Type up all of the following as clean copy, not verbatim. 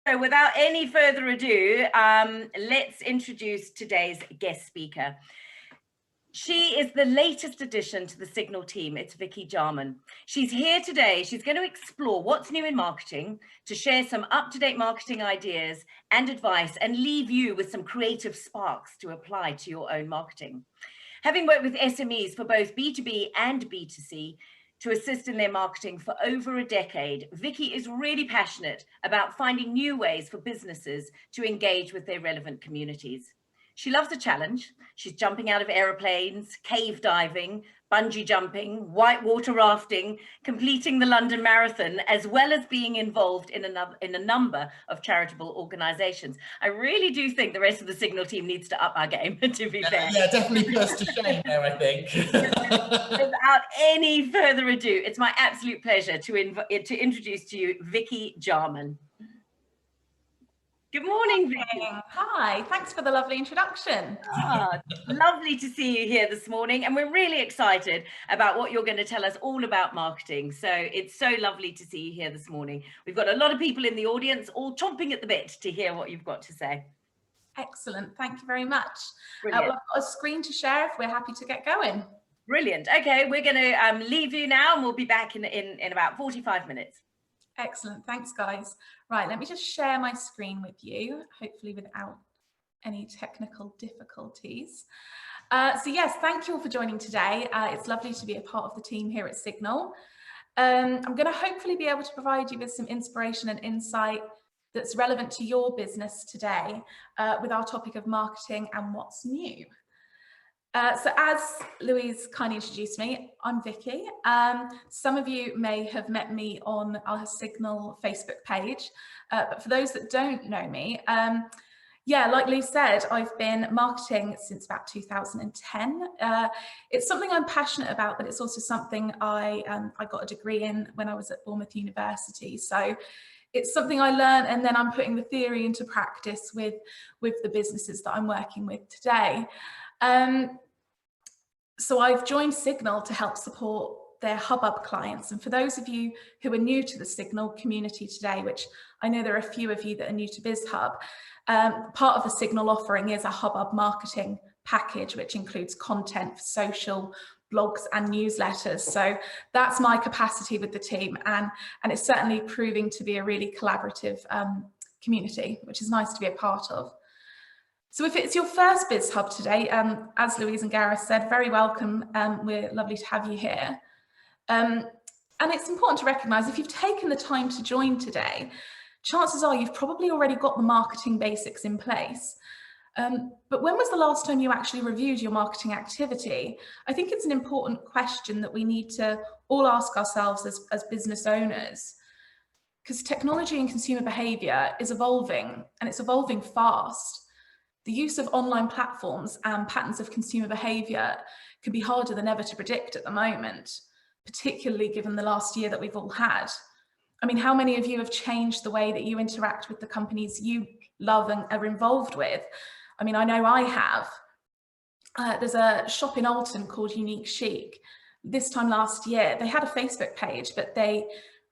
So without any further ado, let's introduce today's guest speaker. She is the latest addition to the Signal team. It's Vicky Jarman. She's here today. She's going to explore what's new in marketing, to share some up-to-date marketing ideas and advice, and leave you with some creative sparks to apply to your own marketing. Having worked with SMEs for both B2B and B2C to assist in their marketing for over a decade, Vicky is really passionate about finding new ways for businesses to engage with their relevant communities. She loves a challenge. She's jumping out of aeroplanes, cave diving, bungee jumping, whitewater rafting, completing the London Marathon, as well as being involved in a number of charitable organisations. I really do think the rest of the Signal team needs to up our game, to be fair. Yeah, definitely put us to shame there, I think. Without any further ado, it's my absolute pleasure to introduce to you Vicky Jarman. Good morning, Vicky. Hi, thanks for the lovely introduction. Lovely to see you here this morning, and we're really excited about what you're going to tell us all about marketing. So it's so lovely to see you here this morning. We've got a lot of people in the audience all chomping at the bit to hear what you've got to say. Excellent, thank you very much. Well, I've got a screen to share if we're happy to get going. Brilliant. Okay, we're going to leave you now, and we'll be back in about 45 minutes. Excellent, thanks guys. Right, let me just share my screen with you, hopefully without any technical difficulties. So yes, thank you all for joining today. It's lovely to be a part of the team here at Signal. I'm going to hopefully be able to provide you with some inspiration and insight that's relevant to your business today with our topic of marketing and what's new. So as Louise kindly introduced me, I'm Vicky. Some of you may have met me on our Signal Facebook page, but for those that don't know me, yeah, like Lou said, I've been marketing since about 2010. It's something I'm passionate about, but it's also something I got a degree in when I was at Bournemouth University. So it's something I learned, and then I'm putting the theory into practice with the businesses that I'm working with today. So I've joined Signal to help support their Hubbub clients. And for those of you who are new to the Signal community today, which I know there are a few of you that are new to BiZHUB, part of the Signal offering is a Hubbub marketing package, which includes content for social, blogs and newsletters. So that's my capacity with the team. And it's certainly proving to be a really collaborative community, which is nice to be a part of. So if it's your first BiZHUB today, as Louise and Gareth said, very welcome. We're lovely to have you here. And it's important to recognise if you've taken the time to join today, chances are you've probably already got the marketing basics in place. But when was the last time you actually reviewed your marketing activity? I think it's an important question that we need to all ask ourselves as business owners, because technology and consumer behaviour is evolving, and it's evolving fast. The use of online platforms and patterns of consumer behaviour can be harder than ever to predict at the moment, particularly given the last year that we've all had. I mean, how many of you have changed the way that you interact with the companies you love and are involved with? I mean, I know I have. There's a shop in Alton called Unique Chic. This time last year, they had a Facebook page, but they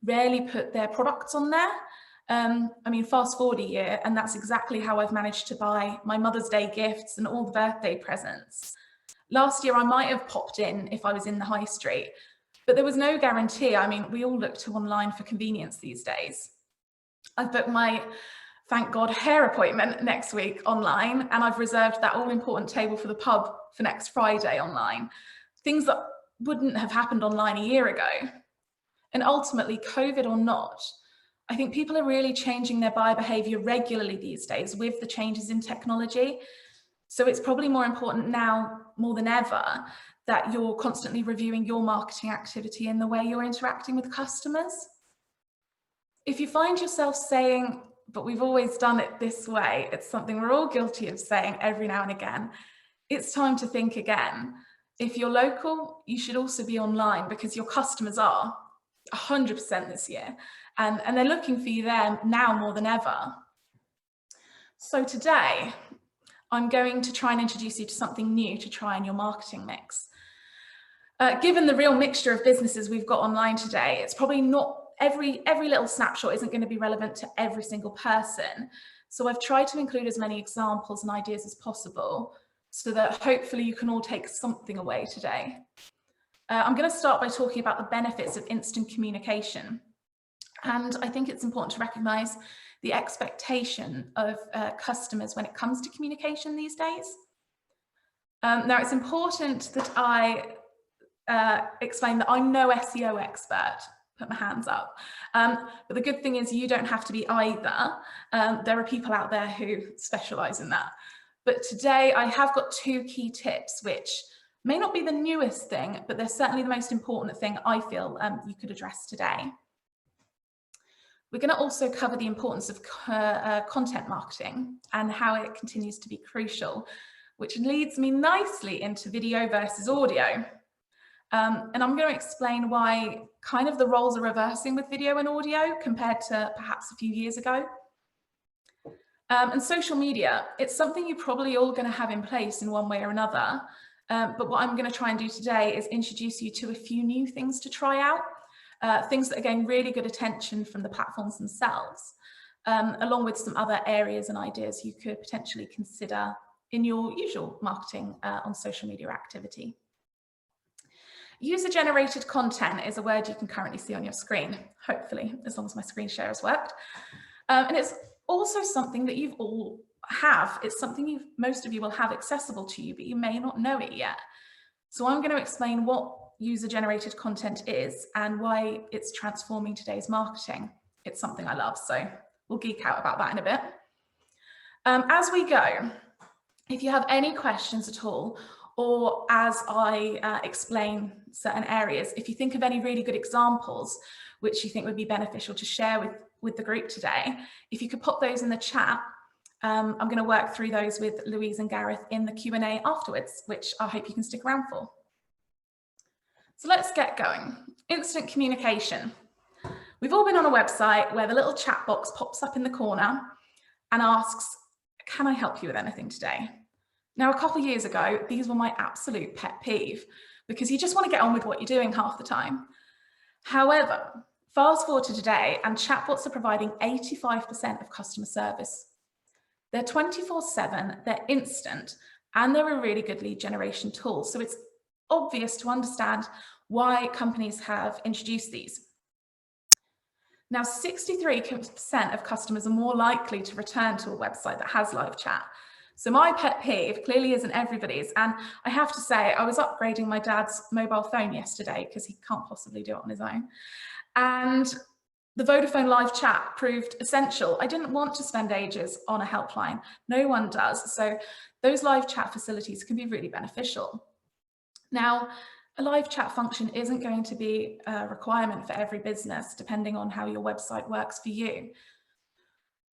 rarely put their products on there. I mean, fast forward a year, and that's exactly how I've managed to buy my Mother's Day gifts and all the birthday presents. Last year, I might have popped in if I was in the high street, but there was no guarantee. I mean, we all look to online for convenience these days. I've booked my, thank God, hair appointment next week online, and I've reserved that all-important table for the pub for next Friday online. Things that wouldn't have happened online a year ago. And ultimately, COVID or not, I think people are really changing their buyer behaviour regularly these days with the changes in technology. So it's probably more important now, more than ever, that you're constantly reviewing your marketing activity and the way you're interacting with customers. If you find yourself saying, but we've always done it this way, it's something we're all guilty of saying every now and again, it's time to think again. If you're local, you should also be online, because your customers are 100% this year. And they're looking for you there now more than ever. So today, I'm going to try and introduce you to something new to try in your marketing mix. Given the real mixture of businesses we've got online today, it's probably not every little snapshot isn't going to be relevant to every single person. So I've tried to include as many examples and ideas as possible so that hopefully you can all take something away today. I'm going to start by talking about the benefits of instant communication. And I think it's important to recognise the expectation of customers when it comes to communication these days. Now, it's important that I explain that I'm no SEO expert. Put my hands up. But the good thing is you don't have to be either. There are people out there who specialise in that. But today I have got 2 key tips, which may not be the newest thing, but they're certainly the most important thing I feel you could address today. We're going to also cover the importance of content marketing and how it continues to be crucial, which leads me nicely into video versus audio. And I'm going to explain why kind of the roles are reversing with video and audio compared to perhaps a few years ago. And social media, it's something you're probably all going to have in place in one way or another. But what I'm going to try and do today is introduce you to a few new things to try out, things that are getting really good attention from the platforms themselves, along with some other areas and ideas you could potentially consider in your usual marketing on social media activity. User-generated content is a word you can currently see on your screen, hopefully, as long as my screen share has worked. And it's also something that you've all have. It's something most of you will have accessible to you, but you may not know it yet. So I'm going to explain what user-generated content is and why it's transforming today's marketing. It's something I love, so we'll geek out about that in a bit. As we go, if you have any questions at all, or as I explain certain areas, if you think of any really good examples which you think would be beneficial to share with the group today, if you could pop those in the chat, I'm going to work through those with Louise and Gareth in the Q&A afterwards, which I hope you can stick around for. So let's get going. Instant communication. We've all been on a website where the little chat box pops up in the corner and asks, can I help you with anything today? Now, a couple of years ago, these were my absolute pet peeve because you just want to get on with what you're doing half the time. However, fast forward to today and chatbots are providing 85% of customer service. They're 24/7, they're instant, and they're a really good lead generation tool. So it's obvious to understand why companies have introduced these. Now, 63% of customers are more likely to return to a website that has live chat. So my pet peeve clearly isn't everybody's. And I have to say, I was upgrading my dad's mobile phone yesterday because he can't possibly do it on his own. And the Vodafone live chat proved essential. I didn't want to spend ages on a helpline. No one does. So those live chat facilities can be really beneficial. Now, a live chat function isn't going to be a requirement for every business, depending on how your website works for you.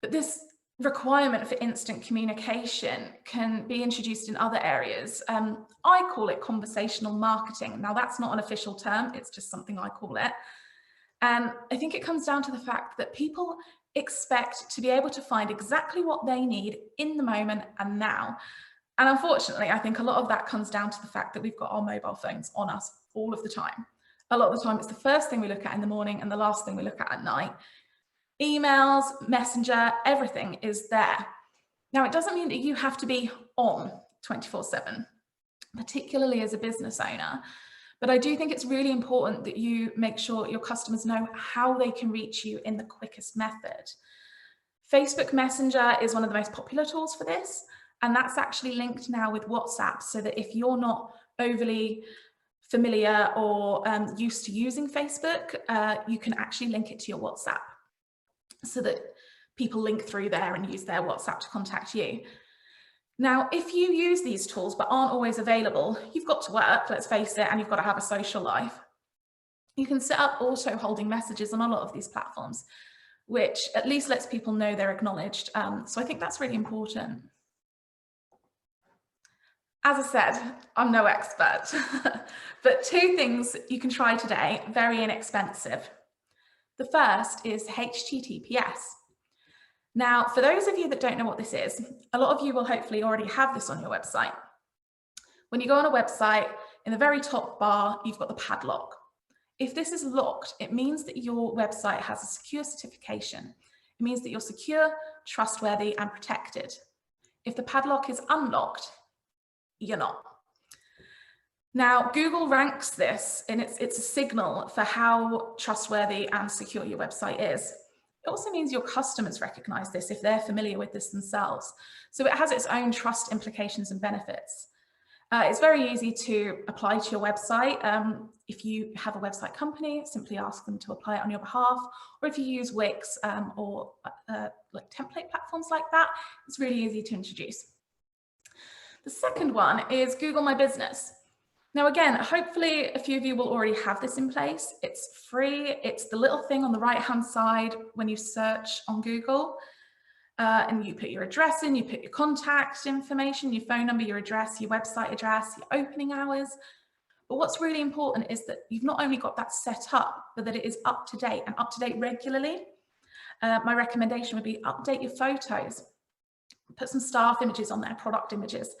But this requirement for instant communication can be introduced in other areas. I call it conversational marketing. Now, that's not an official term. It's just something I call it. And I think it comes down to the fact that people expect to be able to find exactly what they need in the moment and now. And unfortunately, I think a lot of that comes down to the fact that we've got our mobile phones on us all of the time. A lot of the time, it's the first thing we look at in the morning and the last thing we look at night. Emails, Messenger, everything is there. Now, it doesn't mean that you have to be on 24/7, particularly as a business owner. But I do think it's really important that you make sure your customers know how they can reach you in the quickest method. Facebook Messenger is one of the most popular tools for this. And that's actually linked now with WhatsApp, so that if you're not overly familiar or used to using Facebook, you can actually link it to your WhatsApp so that people link through there and use their WhatsApp to contact you. Now, if you use these tools but aren't always available, you've got to work, let's face it, and you've got to have a social life. You can set up auto holding messages on a lot of these platforms, which at least lets people know they're acknowledged. So I think that's really important. As I said, I'm no expert, but 2 things you can try today, very inexpensive. The first is HTTPS. Now, for those of you that don't know what this is, a lot of you will hopefully already have this on your website. When you go on a website, in the very top bar, you've got the padlock. If this is locked, it means that your website has a secure certification. It means that you're secure, trustworthy, and protected. If the padlock is unlocked, you're not. Now, Google ranks this, and it's a signal for how trustworthy and secure your website is. It also means your customers recognize this if they're familiar with this themselves. So it has its own trust implications and benefits. It's very easy to apply to your website. If you have a website company, simply ask them to apply it on your behalf. Or if you use Wix or like template platforms like that, it's really easy to introduce. The second one is Google My Business. Now, again, hopefully a few of you will already have this in place. It's free. It's the little thing on the right-hand side when you search on Google. And you put your address in, you put your contact information, your phone number, your address, your website address, your opening hours. But what's really important is that you've not only got that set up, but that it is up to date and up to date regularly. My recommendation would be update your photos, put some staff images on there, product images,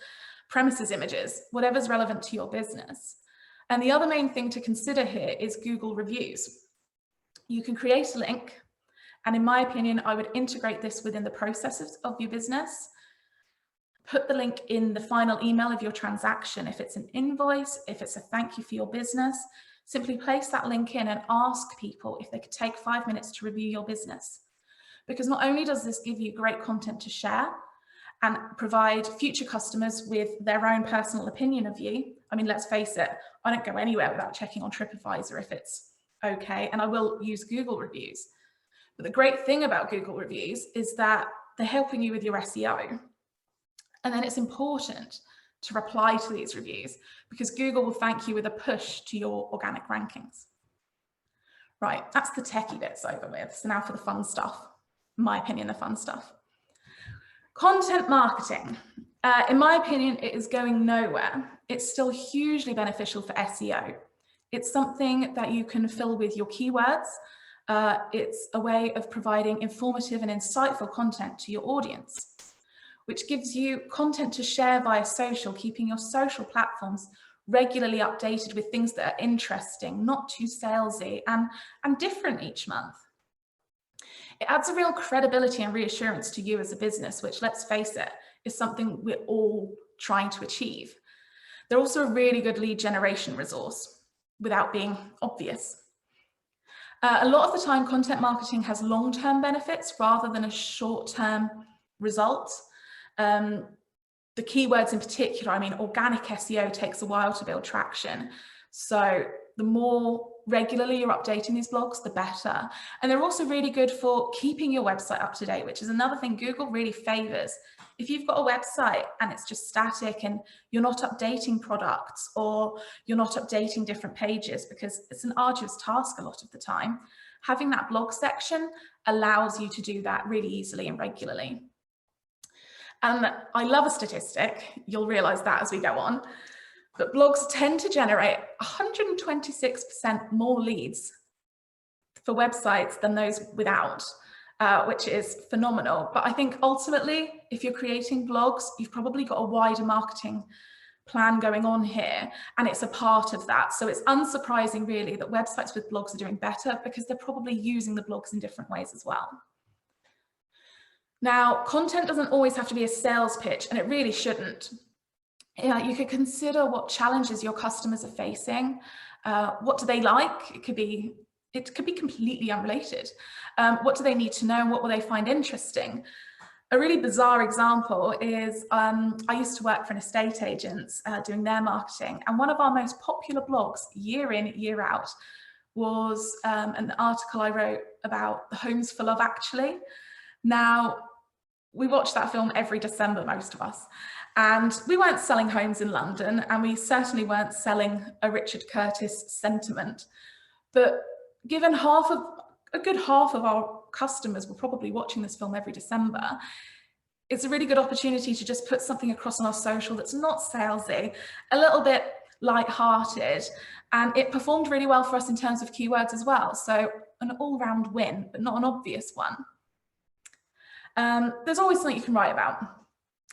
premises images, whatever's relevant to your business. And the other main thing to consider here is Google reviews. You can create a link. And in my opinion, I would integrate this within the processes of your business. Put the link in the final email of your transaction. If it's an invoice, if it's a thank you for your business, simply place that link in and ask people if they could take 5 minutes to review your business. Because not only does this give you great content to share and provide future customers with their own personal opinion of you. I mean, let's face it, I don't go anywhere without checking on TripAdvisor if it's okay, and I will use Google reviews. But the great thing about Google reviews is that they're helping you with your SEO. And then it's important to reply to these reviews because Google will thank you with a push to your organic rankings. Right, that's the techie bits over with. So now for the fun stuff. In my opinion, the fun stuff. Content marketing. In my opinion, it is going nowhere. It's still hugely beneficial for SEO. It's something that you can fill with your keywords. It's a way of providing informative and insightful content to your audience, which gives you content to share via social, keeping your social platforms regularly updated with things that are interesting, not too salesy, and different each month. It adds a real credibility and reassurance to you as a business, which, let's face it, is something we're all trying to achieve. They're also a really good lead generation resource without being obvious. A lot of the time, content marketing has long-term benefits rather than a short-term result. The keywords in particular, I mean, organic SEO takes a while to build traction. So the more regularly you're updating these blogs, the better. And they're also really good for keeping your website up to date, which is another thing Google really favors. If you've got a website and it's just static and you're not updating products or you're not updating different pages, because it's an arduous task a lot of the time, having that blog section allows you to do that really easily and regularly. And I love a statistic, you'll realize that as we go on, but blogs tend to generate 126% more leads for websites than those without, which is phenomenal. But I think ultimately, if you're creating blogs, you've probably got a wider marketing plan going on here, and it's a part of that. So it's unsurprising really that websites with blogs are doing better because they're probably using the blogs in different ways as well. Now, content doesn't always have to be a sales pitch, and it really shouldn't. You could consider what challenges your customers are facing. What do they like? It could be completely unrelated. What do they need to know and what will they find interesting? A really bizarre example is I used to work for an estate agent doing their marketing, and one of our most popular blogs year in, year out was an article I wrote about the homes for love, actually. Now, we watch that film every December, most of us, and we weren't selling homes in London, and we certainly weren't selling a Richard Curtis sentiment. But given a good half of our customers were probably watching this film every December, it's a really good opportunity to just put something across on our social that's not salesy, a little bit light-hearted, and it performed really well for us in terms of keywords as well. So an all-round win, but not an obvious one. There's always something you can write about.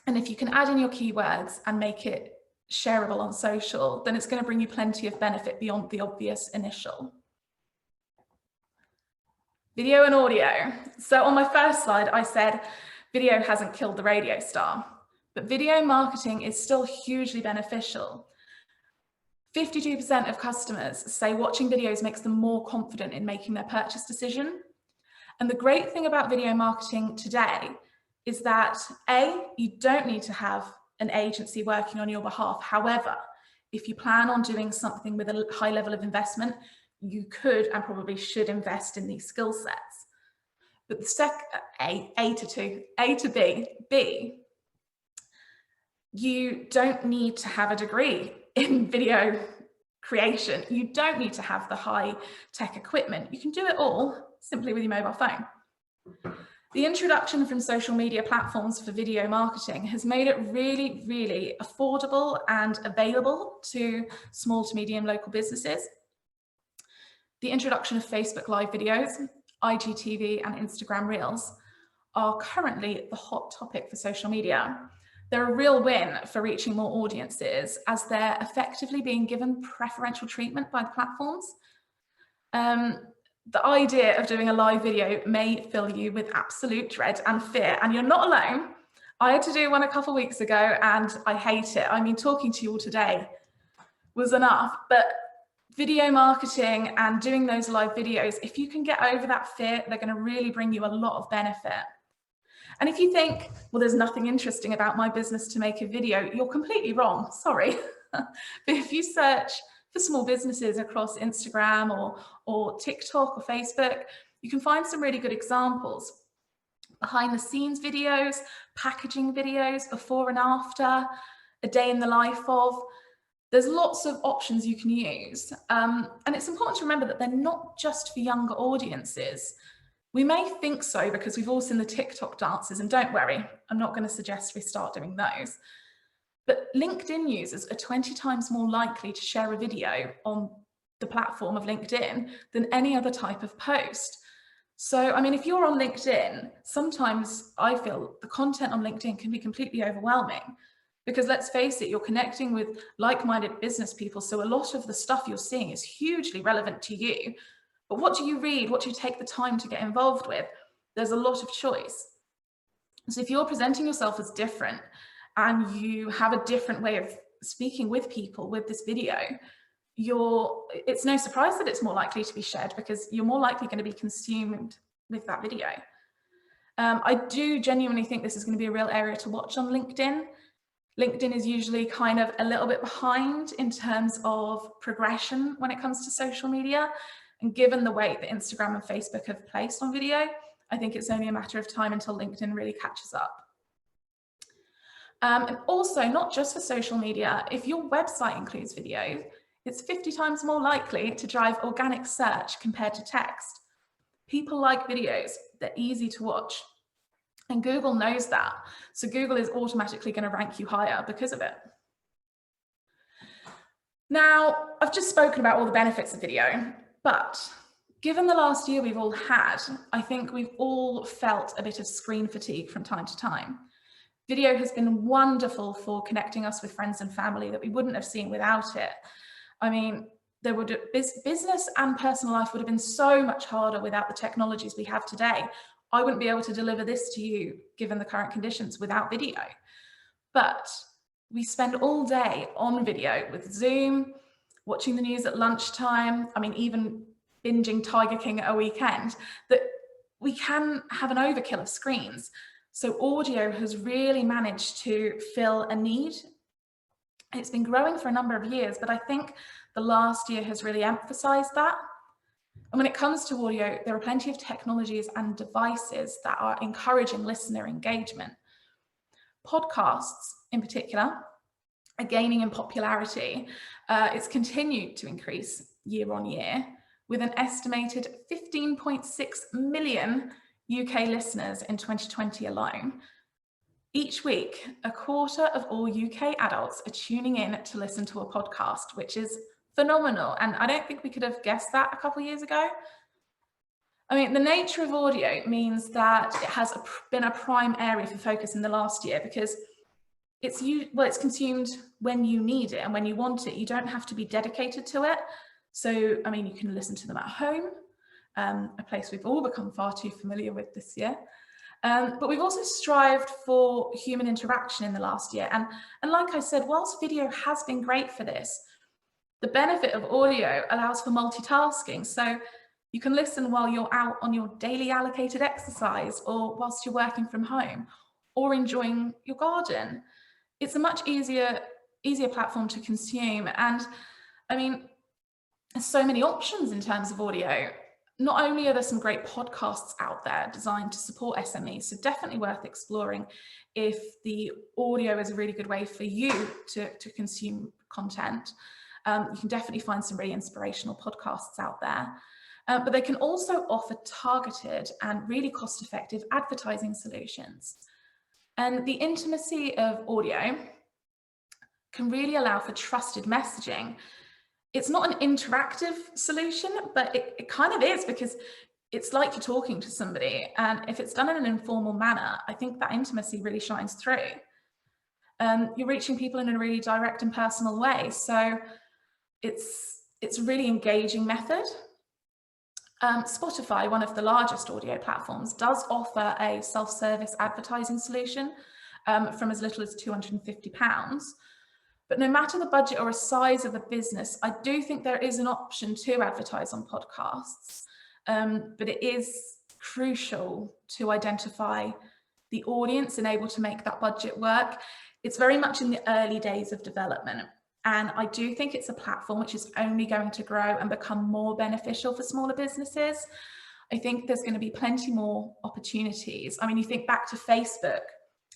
And if you can add in your keywords and make it shareable on social, then it's going to bring you plenty of benefit beyond the obvious initial. Video and audio. So on my first slide, I said video hasn't killed the radio star, but video marketing is still hugely beneficial. 52% of customers say watching videos makes them more confident in making their purchase decision. And the great thing about video marketing today is that you don't need to have an agency working on your behalf. However, if you plan on doing something with a high level of investment, you could and probably should invest in these skill sets. But the second, A to B, you don't need to have a degree in video creation. You don't need to have the high tech equipment. You can do it all simply with your mobile phone. The introduction from social media platforms for video marketing has made it really, really affordable and available to small to medium local businesses. The introduction of Facebook Live videos, IGTV and Instagram Reels are currently the hot topic for social media. They're a real win for reaching more audiences as they're effectively being given preferential treatment by the platforms. The idea of doing a live video may fill you with absolute dread and fear, and you're not alone. I had to do one a couple of weeks ago and I hate it. I mean, talking to you all today was enough, but video marketing and doing those live videos, if you can get over that fear, they're going to really bring you a lot of benefit. And if you think, well, there's nothing interesting about my business to make a video, you're completely wrong, sorry. But if you search for small businesses across Instagram or TikTok or Facebook, you can find some really good examples. Behind the scenes videos, packaging videos, before and after, a day in the life of. There's lots of options you can use. And it's important to remember that they're not just for younger audiences. We may think so because we've all seen the TikTok dances, and don't worry, I'm not going to suggest we start doing those. But LinkedIn users are 20 times more likely to share a video on the platform of LinkedIn than any other type of post. So, I mean, if you're on LinkedIn, sometimes I feel the content on LinkedIn can be completely overwhelming because let's face it, you're connecting with like-minded business people. So a lot of the stuff you're seeing is hugely relevant to you. But what do you read? What do you take the time to get involved with? There's a lot of choice. So if you're presenting yourself as different and you have a different way of speaking with people with this video, it's no surprise that it's more likely to be shared because you're more likely going to be consumed with that video. I do genuinely think this is going to be a real area to watch on LinkedIn. LinkedIn is usually kind of a little bit behind in terms of progression when it comes to social media. And given the weight that Instagram and Facebook have placed on video, I think it's only a matter of time until LinkedIn really catches up. And also, not just for social media, if your website includes video, it's 50 times more likely to drive organic search compared to text. People like videos, they're easy to watch. And Google knows that. So Google is automatically going to rank you higher because of it. Now, I've just spoken about all the benefits of video. But given the last year we've all had, I think we've all felt a bit of screen fatigue from time to time. Video has been wonderful for connecting us with friends and family that we wouldn't have seen without it. I mean, business and personal life would have been so much harder without the technologies we have today. I wouldn't be able to deliver this to you given the current conditions without video. But we spend all day on video with Zoom, watching the news at lunchtime, I mean, even binging Tiger King at a weekend, that we can have an overkill of screens. So audio has really managed to fill a need. It's been growing for a number of years, but I think the last year has really emphasized that. And when it comes to audio, there are plenty of technologies and devices that are encouraging listener engagement. Podcasts in particular are gaining in popularity. It's continued to increase year on year with an estimated 15.6 million UK listeners in 2020 alone. Each week, a quarter of all UK adults are tuning in to listen to a podcast, which is phenomenal. And I don't think we could have guessed that a couple of years ago. I mean, the nature of audio means that it has been a prime area for focus in the last year because it's consumed when you need it and when you want it. You don't have to be dedicated to it. So, I mean, you can listen to them at home. a place we've all become far too familiar with this year. But we've also strived for human interaction in the last year. And like I said, whilst video has been great for this, the benefit of audio allows for multitasking. So you can listen while you're out on your daily allocated exercise, or whilst you're working from home, or enjoying your garden. It's a much easier platform to consume. And I mean, there's so many options in terms of audio. Not only are there some great podcasts out there designed to support SMEs, so definitely worth exploring if the audio is a really good way for you to consume content. You can definitely find some really inspirational podcasts out there. But they can also offer targeted and really cost-effective advertising solutions. And the intimacy of audio can really allow for trusted messaging. It's not an interactive solution, but it kind of is, because it's like you're talking to somebody. And if it's done in an informal manner, I think that intimacy really shines through. You're reaching people in a really direct and personal way. So it's a really engaging method. Spotify, one of the largest audio platforms, does offer a self-service advertising solution from as little as £250. But no matter the budget or a size of a business, I do think there is an option to advertise on podcasts. But it is crucial to identify the audience and able to make that budget work. It's very much in the early days of development. And I do think it's a platform which is only going to grow and become more beneficial for smaller businesses. I think there's going to be plenty more opportunities. I mean, you think back to Facebook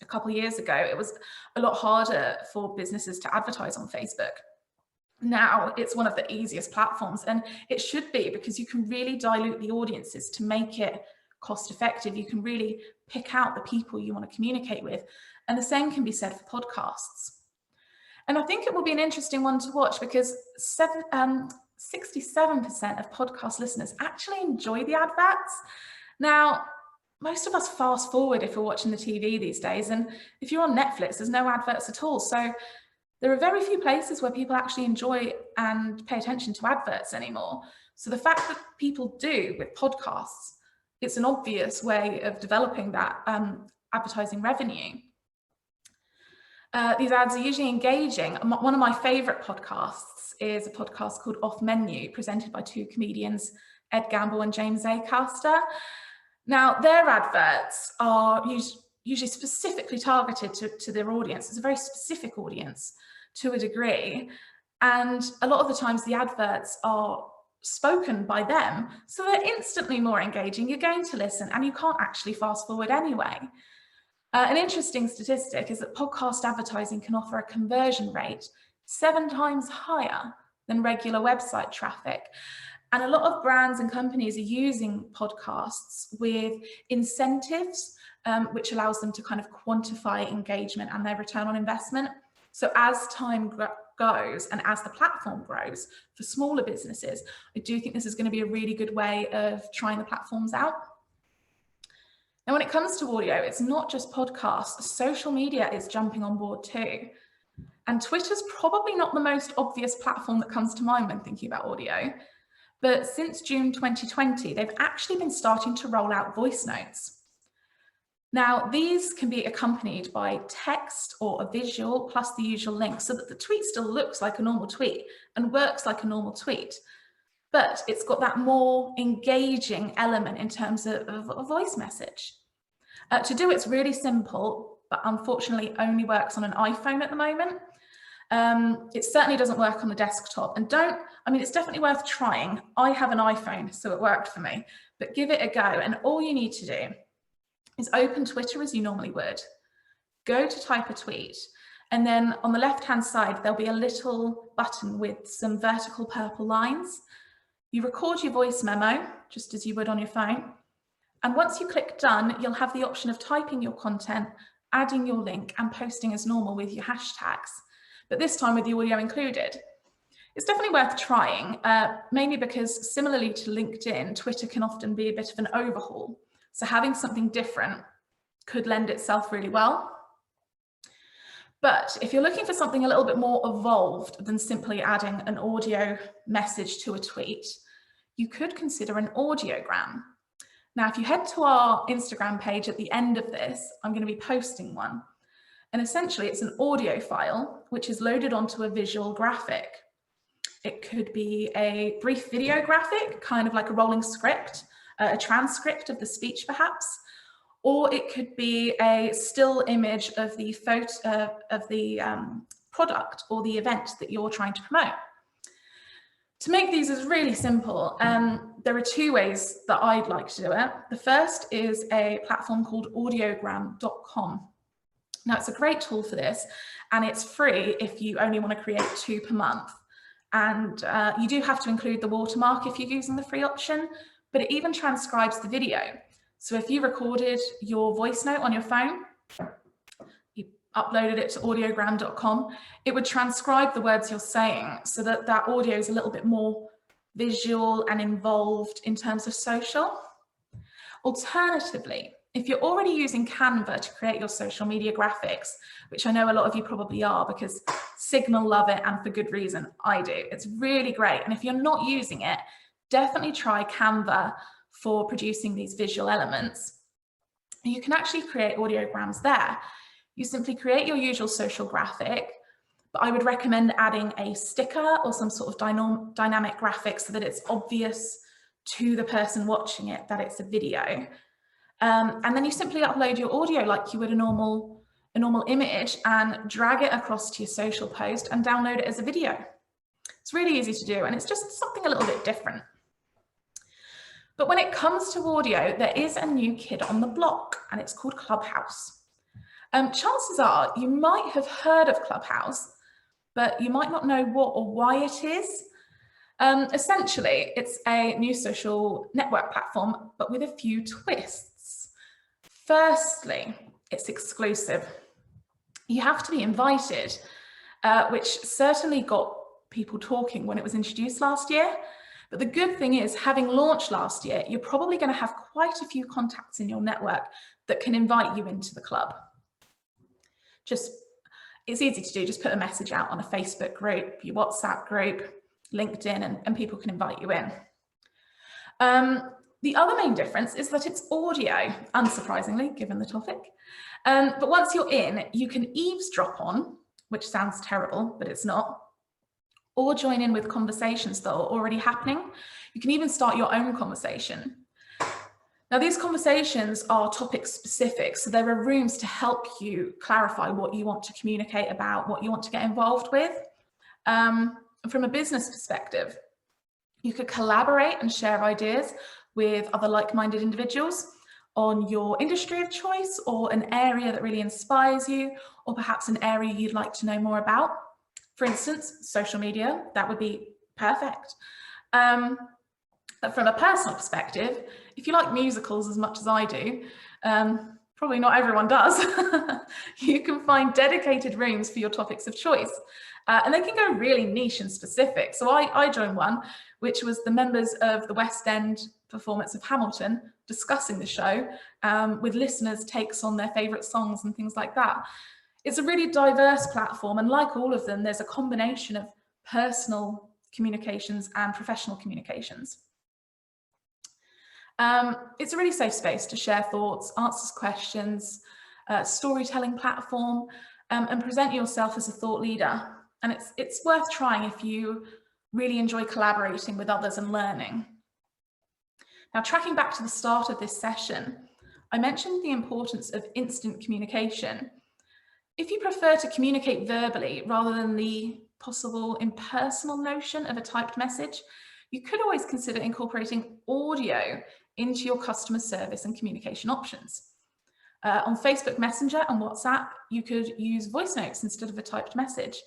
a couple of years ago, it was a lot harder for businesses to advertise on Facebook. Now it's one of the easiest platforms, and it should be, because you can really dilute the audiences to make it cost effective. You can really pick out the people you want to communicate with. And the same can be said for podcasts. And I think it will be an interesting one to watch, because 67% of podcast listeners actually enjoy the adverts. Now, most of us fast forward if we're watching the TV these days, and if you're on Netflix, there's no adverts at all. So there are very few places where people actually enjoy and pay attention to adverts anymore. So the fact that people do with podcasts, it's an obvious way of developing that advertising revenue. These ads are usually engaging. One of my favorite podcasts is a podcast called Off Menu, presented by two comedians, Ed Gamble and James Acaster. Now, their adverts are usually specifically targeted to their audience. It's a very specific audience to a degree. And a lot of the times the adverts are spoken by them, so they're instantly more engaging. You're going to listen, and you can't actually fast forward anyway. An interesting statistic is that podcast advertising can offer a conversion rate 7 times higher than regular website traffic. And a lot of brands and companies are using podcasts with incentives, which allows them to kind of quantify engagement and their return on investment. So as time goes and as the platform grows for smaller businesses, I do think this is going to be a really good way of trying the platforms out. Now, when it comes to audio, it's not just podcasts. Social media is jumping on board too. And Twitter's probably not the most obvious platform that comes to mind when thinking about audio. But since June 2020, they've actually been starting to roll out voice notes. Now, these can be accompanied by text or a visual plus the usual link, so that the tweet still looks like a normal tweet and works like a normal tweet. But it's got that more engaging element in terms of a voice message. To do it's really simple, but unfortunately only works on an iPhone at the moment. It certainly doesn't work on the desktop, and it's definitely worth trying. I have an iPhone, so it worked for me, but give it a go. And all you need to do is open Twitter as you normally would, go to type a tweet, and then on the left-hand side, there'll be a little button with some vertical purple lines. You record your voice memo, just as you would on your phone. And once you click done, you'll have the option of typing your content, adding your link, and posting as normal with your hashtags, but this time with the audio included. It's definitely worth trying, mainly because similarly to LinkedIn, Twitter can often be a bit of an overhaul. So having something different could lend itself really well. But if you're looking for something a little bit more evolved than simply adding an audio message to a tweet, you could consider an audiogram. Now, if you head to our Instagram page at the end of this, I'm going to be posting one. And essentially, it's an audio file which is loaded onto a visual graphic. It could be a brief video graphic, kind of like a rolling script, a transcript of the speech perhaps, or it could be a still image of the photo of the product or the event that you're trying to promote. To make these is really simple. There are two ways that I'd like to do it. The first is a platform called audiogram.com. Now, it's a great tool for this, and it's free if you only want to create 2 per month. And you do have to include the watermark if you're using the free option, but it even transcribes the video. So if you recorded your voice note on your phone, you uploaded it to audiogram.com, it would transcribe the words you're saying so that that audio is a little bit more visual and involved in terms of social. Alternatively, if you're already using Canva to create your social media graphics, which I know a lot of you probably are because Signal love it, and for good reason, I do. It's really great. And if you're not using it, definitely try Canva for producing these visual elements. You can actually create audiograms there. You simply create your usual social graphic, but I would recommend adding a sticker or some sort of dynamic graphic so that it's obvious to the person watching it that it's a video. And then you simply upload your audio like you would a normal image and drag it across to your social post and download it as a video. It's really easy to do, and it's just something a little bit different. But when it comes to audio, there is a new kid on the block, and it's called Clubhouse. Chances are you might have heard of Clubhouse, but you might not know what or why it is. Essentially, it's a new social network platform, but with a few twists. Firstly, it's exclusive. You have to be invited, which certainly got people talking when it was introduced last year. But the good thing is, having launched last year, you're probably going to have quite a few contacts in your network that can invite you into the club. It's easy to do. Just put a message out on a Facebook group, your WhatsApp group, LinkedIn, and people can invite you in. The other main difference is that it's audio, unsurprisingly, given the topic. But once you're in, you can eavesdrop on, which sounds terrible, but it's not, or join in with conversations that are already happening. You can even start your own conversation. Now, these conversations are topic specific, so there are rooms to help you clarify what you want to communicate about, what you want to get involved with. From a business perspective, you could collaborate and share ideas with other like-minded individuals on your industry of choice, or an area that really inspires you, or perhaps an area you'd like to know more about. For instance, social media, that would be perfect. But from a personal perspective, if you like musicals as much as I do, probably not everyone does, you can find dedicated rooms for your topics of choice. And they can go really niche and specific. So I joined one, which was the members of the West End performance of Hamilton discussing the show with listeners' takes on their favourite songs and things like that. It's a really diverse platform, and like all of them, there's a combination of personal communications and professional communications. It's a really safe space to share thoughts, answer questions, storytelling platform, and present yourself as a thought leader. And it's worth trying if you really enjoy collaborating with others and learning. Now, tracking back to the start of this session, I mentioned the importance of instant communication. If you prefer to communicate verbally rather than the possible impersonal notion of a typed message, you could always consider incorporating audio into your customer service and communication options. On Facebook Messenger and WhatsApp, you could use voice notes instead of a typed message.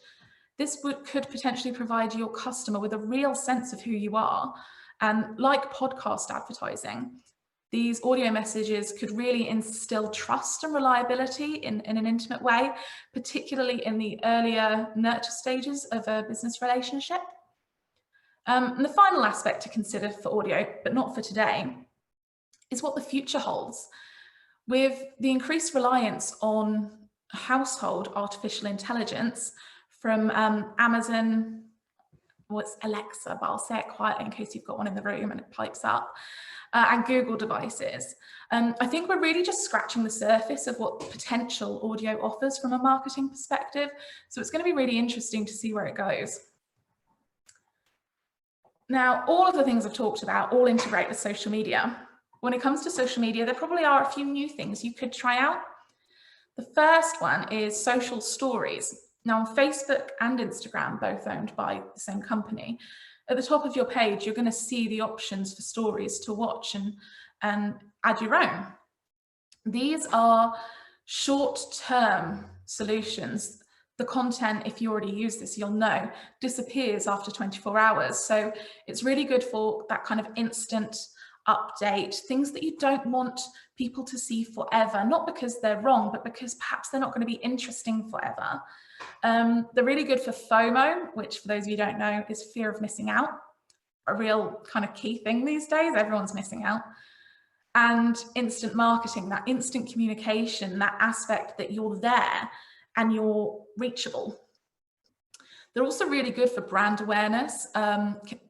This could potentially provide your customer with a real sense of who you are. And like podcast advertising, these audio messages could really instill trust and reliability in an intimate way, particularly in the earlier nurture stages of a business relationship. And the final aspect to consider for audio, but not for today, is what the future holds. With the increased reliance on household artificial intelligence from Amazon, well, it's Alexa, but I'll say it quietly in case you've got one in the room and it pipes up, and Google devices. I think we're really just scratching the surface of what potential audio offers from a marketing perspective. So it's going to be really interesting to see where it goes. Now, all of the things I've talked about all integrate with social media. When it comes to social media, there probably are a few new things you could try out. The first one is social stories. Now, on Facebook and Instagram, both owned by the same company, at the top of your page, you're going to see the options for stories to watch and add your own. These are short-term solutions. The content, if you already use this, you'll know, disappears after 24 hours. So it's really good for that kind of instant update, things that you don't want people to see forever, not because they're wrong, but because perhaps they're not going to be interesting forever. They're really good for FOMO, which for those of you who don't know is fear of missing out, a real kind of key thing these days. Everyone's missing out. And instant marketing, that instant communication, that aspect that you're there and you're reachable. They're also really good for brand awareness.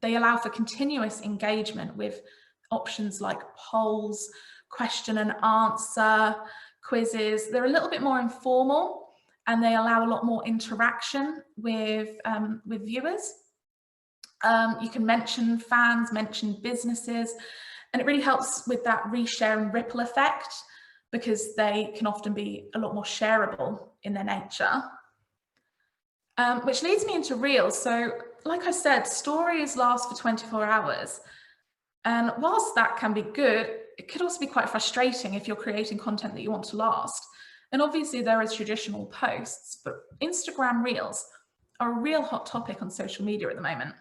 They allow for continuous engagement with options like polls, question and answer, quizzes. They're a little bit more informal and they allow a lot more interaction with viewers. You can mention fans, mention businesses, and it really helps with that reshare and ripple effect because they can often be a lot more shareable in their nature. Which leads me into Reels. So like I said, stories last for 24 hours. And whilst that can be good, it could also be quite frustrating if you're creating content that you want to last. And obviously there is traditional posts, but Instagram Reels are a real hot topic on social media at the moment.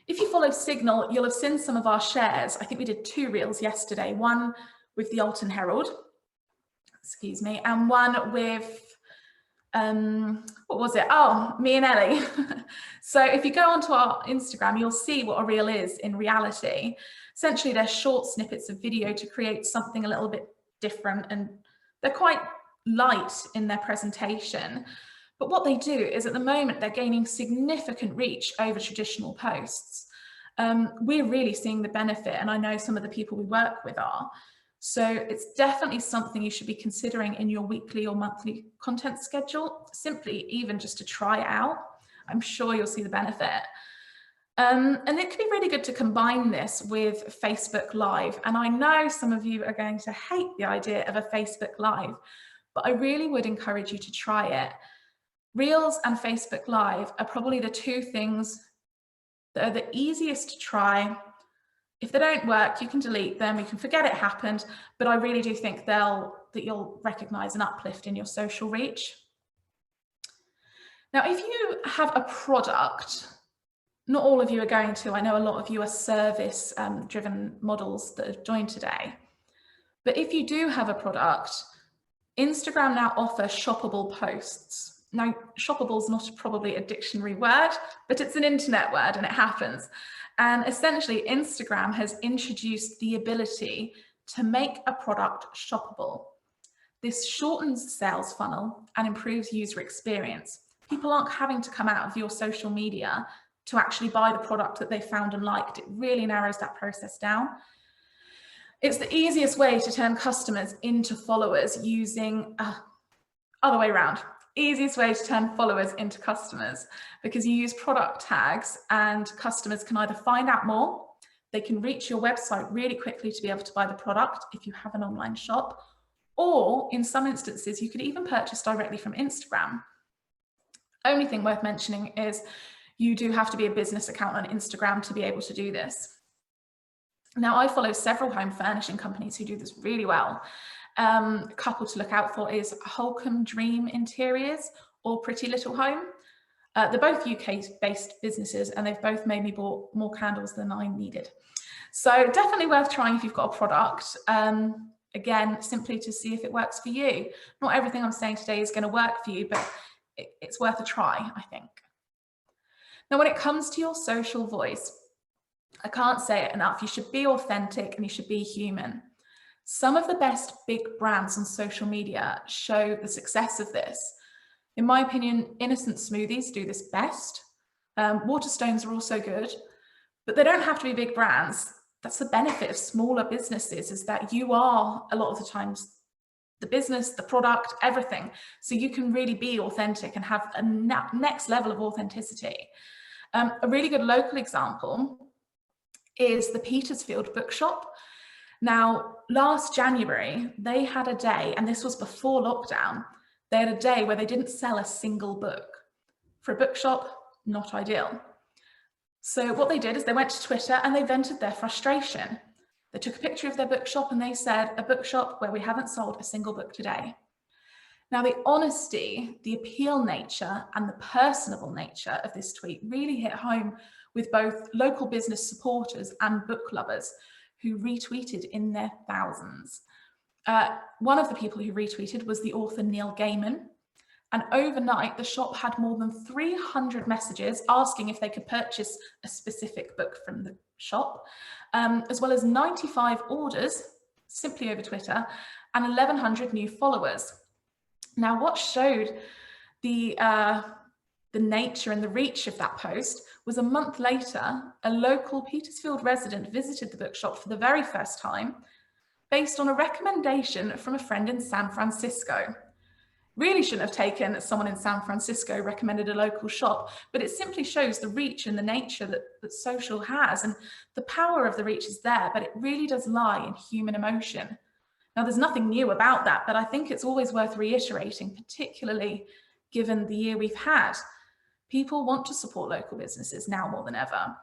If you follow Signal, you'll have seen some of our shares. I think we did 2 Reels yesterday, one with the Alton Herald, excuse me, and one with, what was it? Oh, me and Ellie. So if you go onto our Instagram, you'll see what a Reel is in reality. Essentially, they're short snippets of video to create something a little bit different, and they're quite light in their presentation. But what they do is at the moment, they're gaining significant reach over traditional posts. We're really seeing the benefit, and I know some of the people we work with are. So it's definitely something you should be considering in your weekly or monthly content schedule, simply even just to try it out. I'm sure you'll see the benefit. And it could be really good to combine this with Facebook Live. And I know some of you are going to hate the idea of a Facebook Live, but I really would encourage you to try it. Reels and Facebook Live are probably the 2 things that are the easiest to try. If they don't work, you can delete them, you can forget it happened, but I really do think that you'll recognize an uplift in your social reach. Now, if you have a product, not all of you are going to, I know a lot of you are service driven models that have joined today, but if you do have a product, Instagram now offers shoppable posts. Now, shoppable is not probably a dictionary word, but it's an internet word and it happens. And essentially, Instagram has introduced the ability to make a product shoppable. This shortens the sales funnel and improves user experience. People aren't having to come out of your social media to actually buy the product that they found and liked. It really narrows that process down. It's the easiest way to turn customers into followers using other way around. Easiest way to turn followers into customers, because you use product tags and customers can either find out more, they can reach your website really quickly to be able to buy the product if you have an online shop, or in some instances, you could even purchase directly from Instagram. Only thing worth mentioning is you do have to be a business account on Instagram to be able to do this. Now, I follow several home furnishing companies who do this really well. A couple to look out for is Holcomb Dream Interiors or Pretty Little Home. They're both UK-based businesses and they've both made me bought more candles than I needed. So definitely worth trying if you've got a product. Again, simply to see if it works for you. Not everything I'm saying today is going to work for you, but it's worth a try, I think. Now, when it comes to your social voice, I can't say it enough. You should be authentic and you should be human. Some of the best big brands on social media show the success of this. In my opinion, Innocent Smoothies do this best. Waterstones are also good, but they don't have to be big brands. That's the benefit of smaller businesses, is that you are a lot of the times the business, the product, everything. So you can really be authentic and have a next level of authenticity. A really good local example is the Petersfield Bookshop. Now, last January, they had a day, and this was before lockdown, they had a day where they didn't sell a single book. For a bookshop, not ideal. So what they did is they went to Twitter and they vented their frustration. They took a picture of their bookshop and they said, a bookshop where we haven't sold a single book today. Now, the honesty, the appeal nature and the personable nature of this tweet really hit home with both local business supporters and book lovers who retweeted in their thousands. One of the people who retweeted was the author Neil Gaiman. And overnight, the shop had more than 300 messages asking if they could purchase a specific book from the shop, as well as 95 orders simply over Twitter and 1,100 new followers. Now, what showed the nature and the reach of that post was a month later, a local Petersfield resident visited the bookshop for the very first time based on a recommendation from a friend in San Francisco. Really shouldn't have taken someone in San Francisco recommended a local shop, but it simply shows the reach and the nature that social has, and the power of the reach is there, but it really does lie in human emotion. Now, there's nothing new about that, but I think it's always worth reiterating, particularly given the year we've had. People want to support local businesses now more than ever.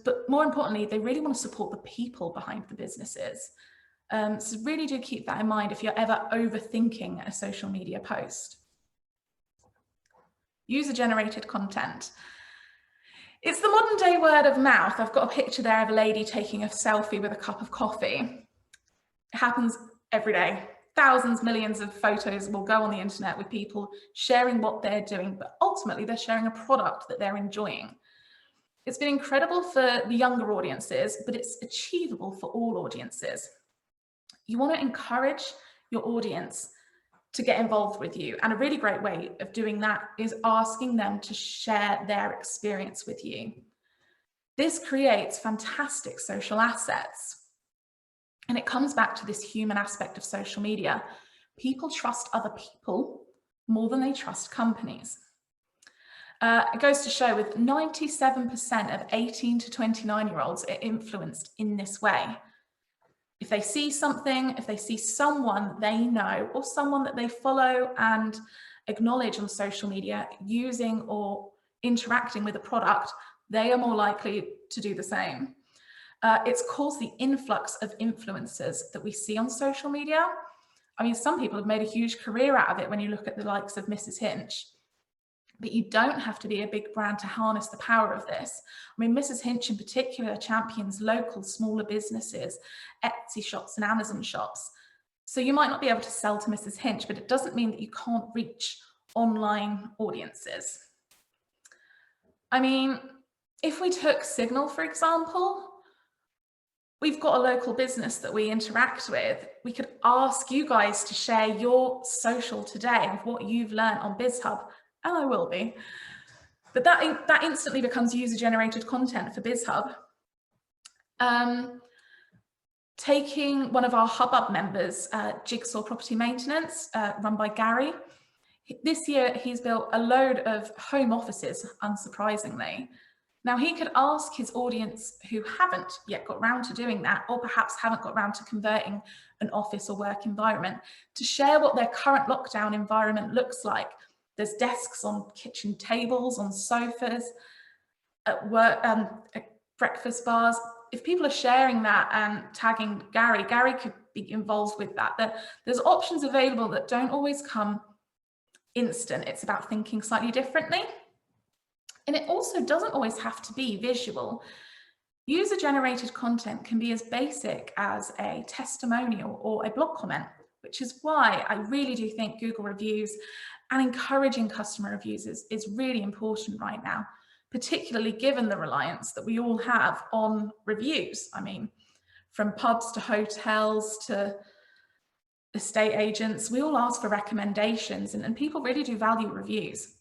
But more importantly, they really want to support the people behind the businesses. So really do keep that in mind if you're ever overthinking a social media post. User-generated content. It's the modern day word of mouth. I've got a picture there of a lady taking a selfie with a cup of coffee. It happens every day. Thousands, millions of photos will go on the internet with people sharing what they're doing, but ultimately they're sharing a product that they're enjoying. It's been incredible for the younger audiences, but it's achievable for all audiences. You want to encourage your audience to get involved with you. And a really great way of doing that is asking them to share their experience with you. This creates fantastic social assets. And it comes back to this human aspect of social media. People trust other people more than they trust companies. It goes to show with 97% of 18 to 29-year-olds are influenced in this way. If they see something, if they see someone they know or someone that they follow and acknowledge on social media using or interacting with a product, they are more likely to do the same. It's caused the influx of influencers that we see on social media. I mean, some people have made a huge career out of it when you look at the likes of Mrs. Hinch. But you don't have to be a big brand to harness the power of this. I mean, Mrs. Hinch in particular champions local, smaller businesses, Etsy shops and Amazon shops. So you might not be able to sell to Mrs. Hinch, but it doesn't mean that you can't reach online audiences. I mean, if we took Signal, for example, we've got a local business that we interact with. We could ask you guys to share your social today of what you've learned on BiZHUB. And I will be. But that instantly becomes user-generated content for BiZHUB. Taking one of our HubUp members, Jigsaw Property Maintenance, run by Gary. This year, he's built a load of home offices, unsurprisingly. Now, he could ask his audience who haven't yet got round to doing that, or perhaps haven't got round to converting an office or work environment, to share what their current lockdown environment looks like. There's desks on kitchen tables, on sofas, at work, at breakfast bars. If people are sharing that and tagging Gary, Gary could be involved with that. There's options available that don't always come instant. It's about thinking slightly differently. And it also doesn't always have to be visual. User-generated content can be as basic as a testimonial or a blog comment, which is why I really do think Google reviews and encouraging customer reviews is really important right now, particularly given the reliance that we all have on reviews. I mean, from pubs to hotels to estate agents, we all ask for recommendations, and people really do value reviews.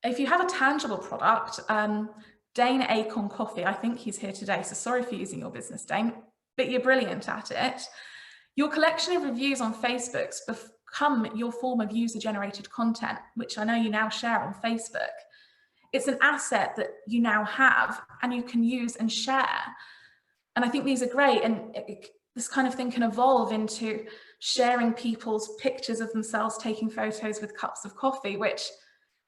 if you have a tangible product, Dane Acorn Coffee, I think he's here today, so sorry for using your business, Dane, but you're brilliant at it. Your collection of reviews on Facebook's become your form of user-generated content, which I know you now share on Facebook. It's an asset that you now have and you can use and share. And I think these are great, and this kind of thing can evolve into sharing people's pictures of themselves taking photos with cups of coffee, which,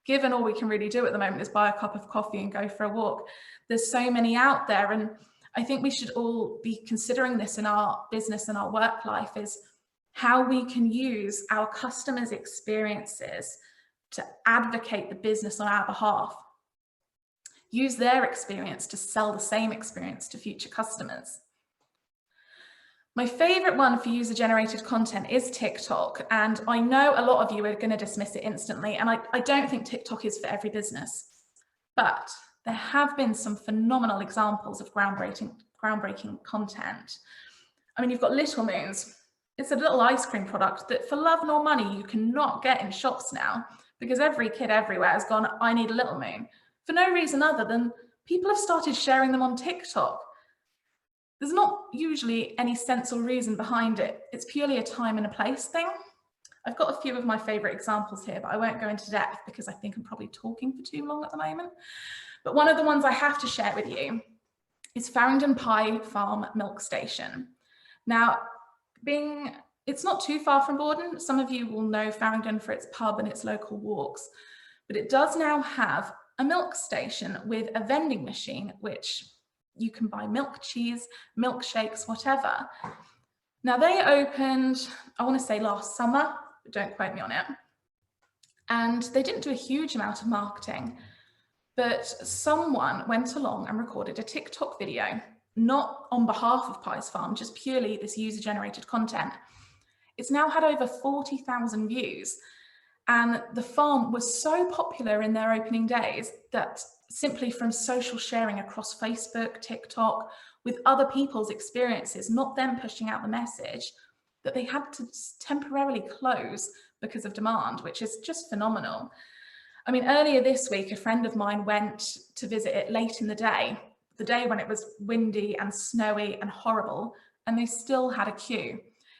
given all we can really do at the moment is buy a cup of coffee and go for a walk. There's so many out there, and I think we should all be considering this in our business and our work life, is how we can use our customers' experiences to advocate the business on our behalf. Use their experience to sell the same experience to future customers. My favorite one for user-generated content is TikTok, and I know a lot of you are going to dismiss it instantly, and I don't think TikTok is for every business, but there have been some phenomenal examples of groundbreaking content. I mean, you've got Little Moons. It's a little ice cream product that for love nor money you cannot get in shops now, because every kid everywhere has gone, I need a Little Moon, for no reason other than people have started sharing them on TikTok. There's not usually any sense or reason behind it. It's purely a time and a place thing. I've got a few of my favorite examples here, but I won't go into depth because I think I'm probably talking for too long at the moment. But one of the ones I have to share with you is Farringdon Pie Farm Milk Station. Now, it's not too far from Borden. Some of you will know Farringdon for its pub and its local walks, but it does now have a milk station with a vending machine, which you can buy milk, cheese, milkshakes, whatever. Now, they opened, I want to say last summer, but don't quote me on it. And they didn't do a huge amount of marketing, but someone went along and recorded a TikTok video, not on behalf of Pies Farm, just purely this user-generated content. It's now had over 40,000 views. And the farm was so popular in their opening days that simply from social sharing across Facebook, TikTok, with other people's experiences, not them pushing out the message, that they had to temporarily close because of demand, which is just phenomenal. I mean, earlier this week, a friend of mine went to visit it late in the day when it was windy and snowy and horrible, and they still had a queue.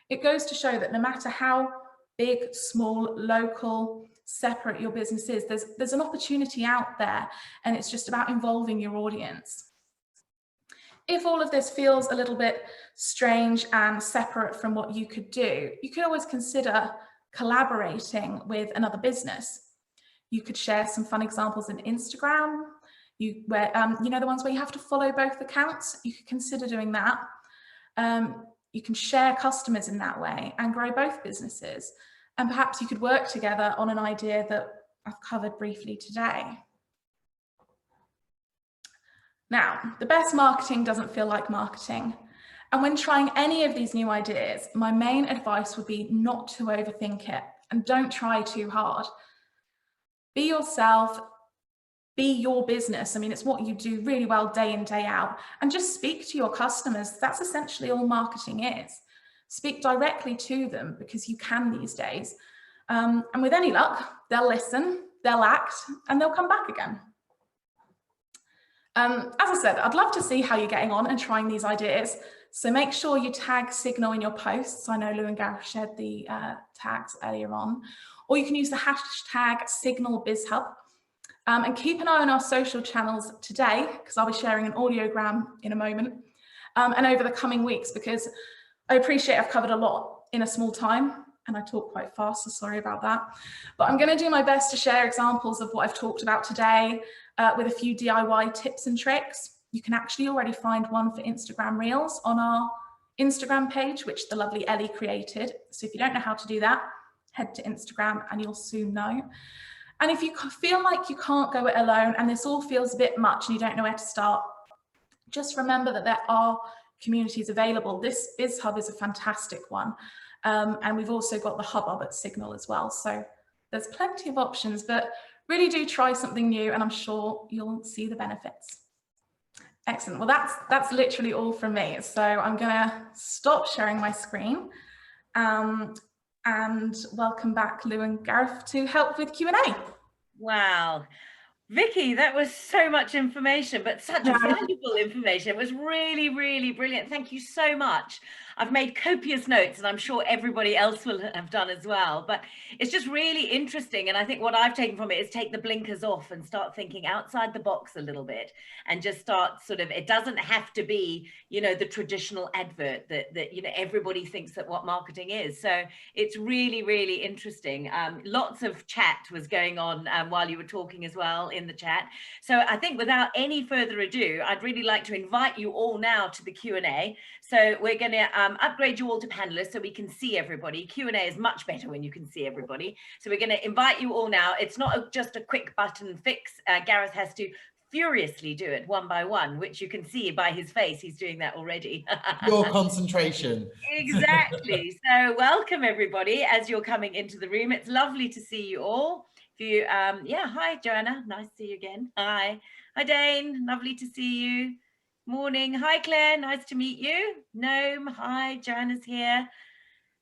It goes to show that no matter how big, small, local, separate your business is, there's an opportunity out there, and it's just about involving your audience. If all of this feels a little bit strange and separate from what you could do, you could always consider collaborating with another business. You could share some fun examples in Instagram, where you know, the ones where you have to follow both accounts. You could consider doing that. You can share customers in that way and grow both businesses. And perhaps you could work together on an idea that I've covered briefly today. Now, the best marketing doesn't feel like marketing. And when trying any of these new ideas, my main advice would be not to overthink it and don't try too hard. Be yourself, be your business. I mean, it's what you do really well day in, day out, and just speak to your customers. That's essentially all marketing is. Speak directly to them, because you can these days. And with any luck, they'll listen, they'll act, and they'll come back again. As I said, I'd love to see how you're getting on and trying these ideas. So make sure you tag Signal in your posts. I know Lou and Gareth shared the tags earlier on. Or you can use the hashtag #SignalBizHub. And keep an eye on our social channels today, because I'll be sharing an audiogram in a moment, and over the coming weeks, because I appreciate I've covered a lot in a small time, and I talk quite fast, so sorry about that. But I'm going to do my best to share examples of what I've talked about today, with a few DIY tips and tricks. You can actually already find one for Instagram Reels on our Instagram page, which the lovely Ellie created. So if you don't know how to do that, head to Instagram and you'll soon know. And if you feel like you can't go it alone and this all feels a bit much and you don't know where to start, just remember that there are communities available. This BiZHUB is a fantastic one. And we've also got the Hubbub at Signal as well. So there's plenty of options, but really do try something new and I'm sure you'll see the benefits. Excellent. Well, that's literally all from me. So I'm going to stop sharing my screen and welcome back Lou and Gareth to help with Q&A. Wow. Vicky, that was so much information, but such Yeah. valuable information. It was really, really brilliant. Thank you so much. I've made copious notes, and I'm sure everybody else will have done as well. But it's just really interesting. And I think what I've taken from it is take the blinkers off and start thinking outside the box a little bit, and just start sort of, it doesn't have to be, you know, the traditional advert that you know, everybody thinks that what marketing is. So it's really, really interesting. Lots of chat was going on while you were talking as well in the chat. So I think without any further ado, I'd really like to invite you all now to the Q&A. So we're going to upgrade you all to panelists so we can see everybody. Q&A is much better when you can see everybody. So we're going to invite you all now. It's not just a quick button fix. Gareth has to furiously do it one by one, which you can see by his face. He's doing that already. Your concentration. Exactly. So welcome everybody as you're coming into the room. It's lovely to see you all. If you yeah, hi Joanna, nice to see you again. Hi Dane, lovely to see you. Morning. Hi Claire, nice to meet you. Noam, hi, Joanna's here.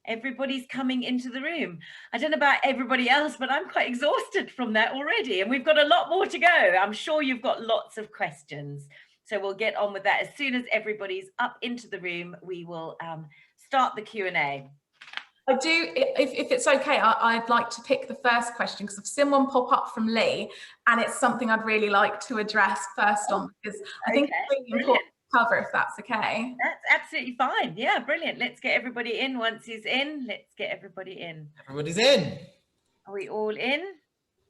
Everybody's coming into the room. I don't know about everybody else, but I'm quite exhausted from that already, and we've got a lot more to go. I'm sure you've got lots of questions, so we'll get on with that. As soon as everybody's up into the room, we will start the Q&A. I do, if it's okay, I'd like to pick the first question because I've seen one pop up from Lee, and it's something I'd really like to address first on, because I think it's really important to cover, if that's okay. That's absolutely fine. Yeah, brilliant. Let's get everybody in. Once he's in, let's get everybody in. Everybody's in. Are we all in?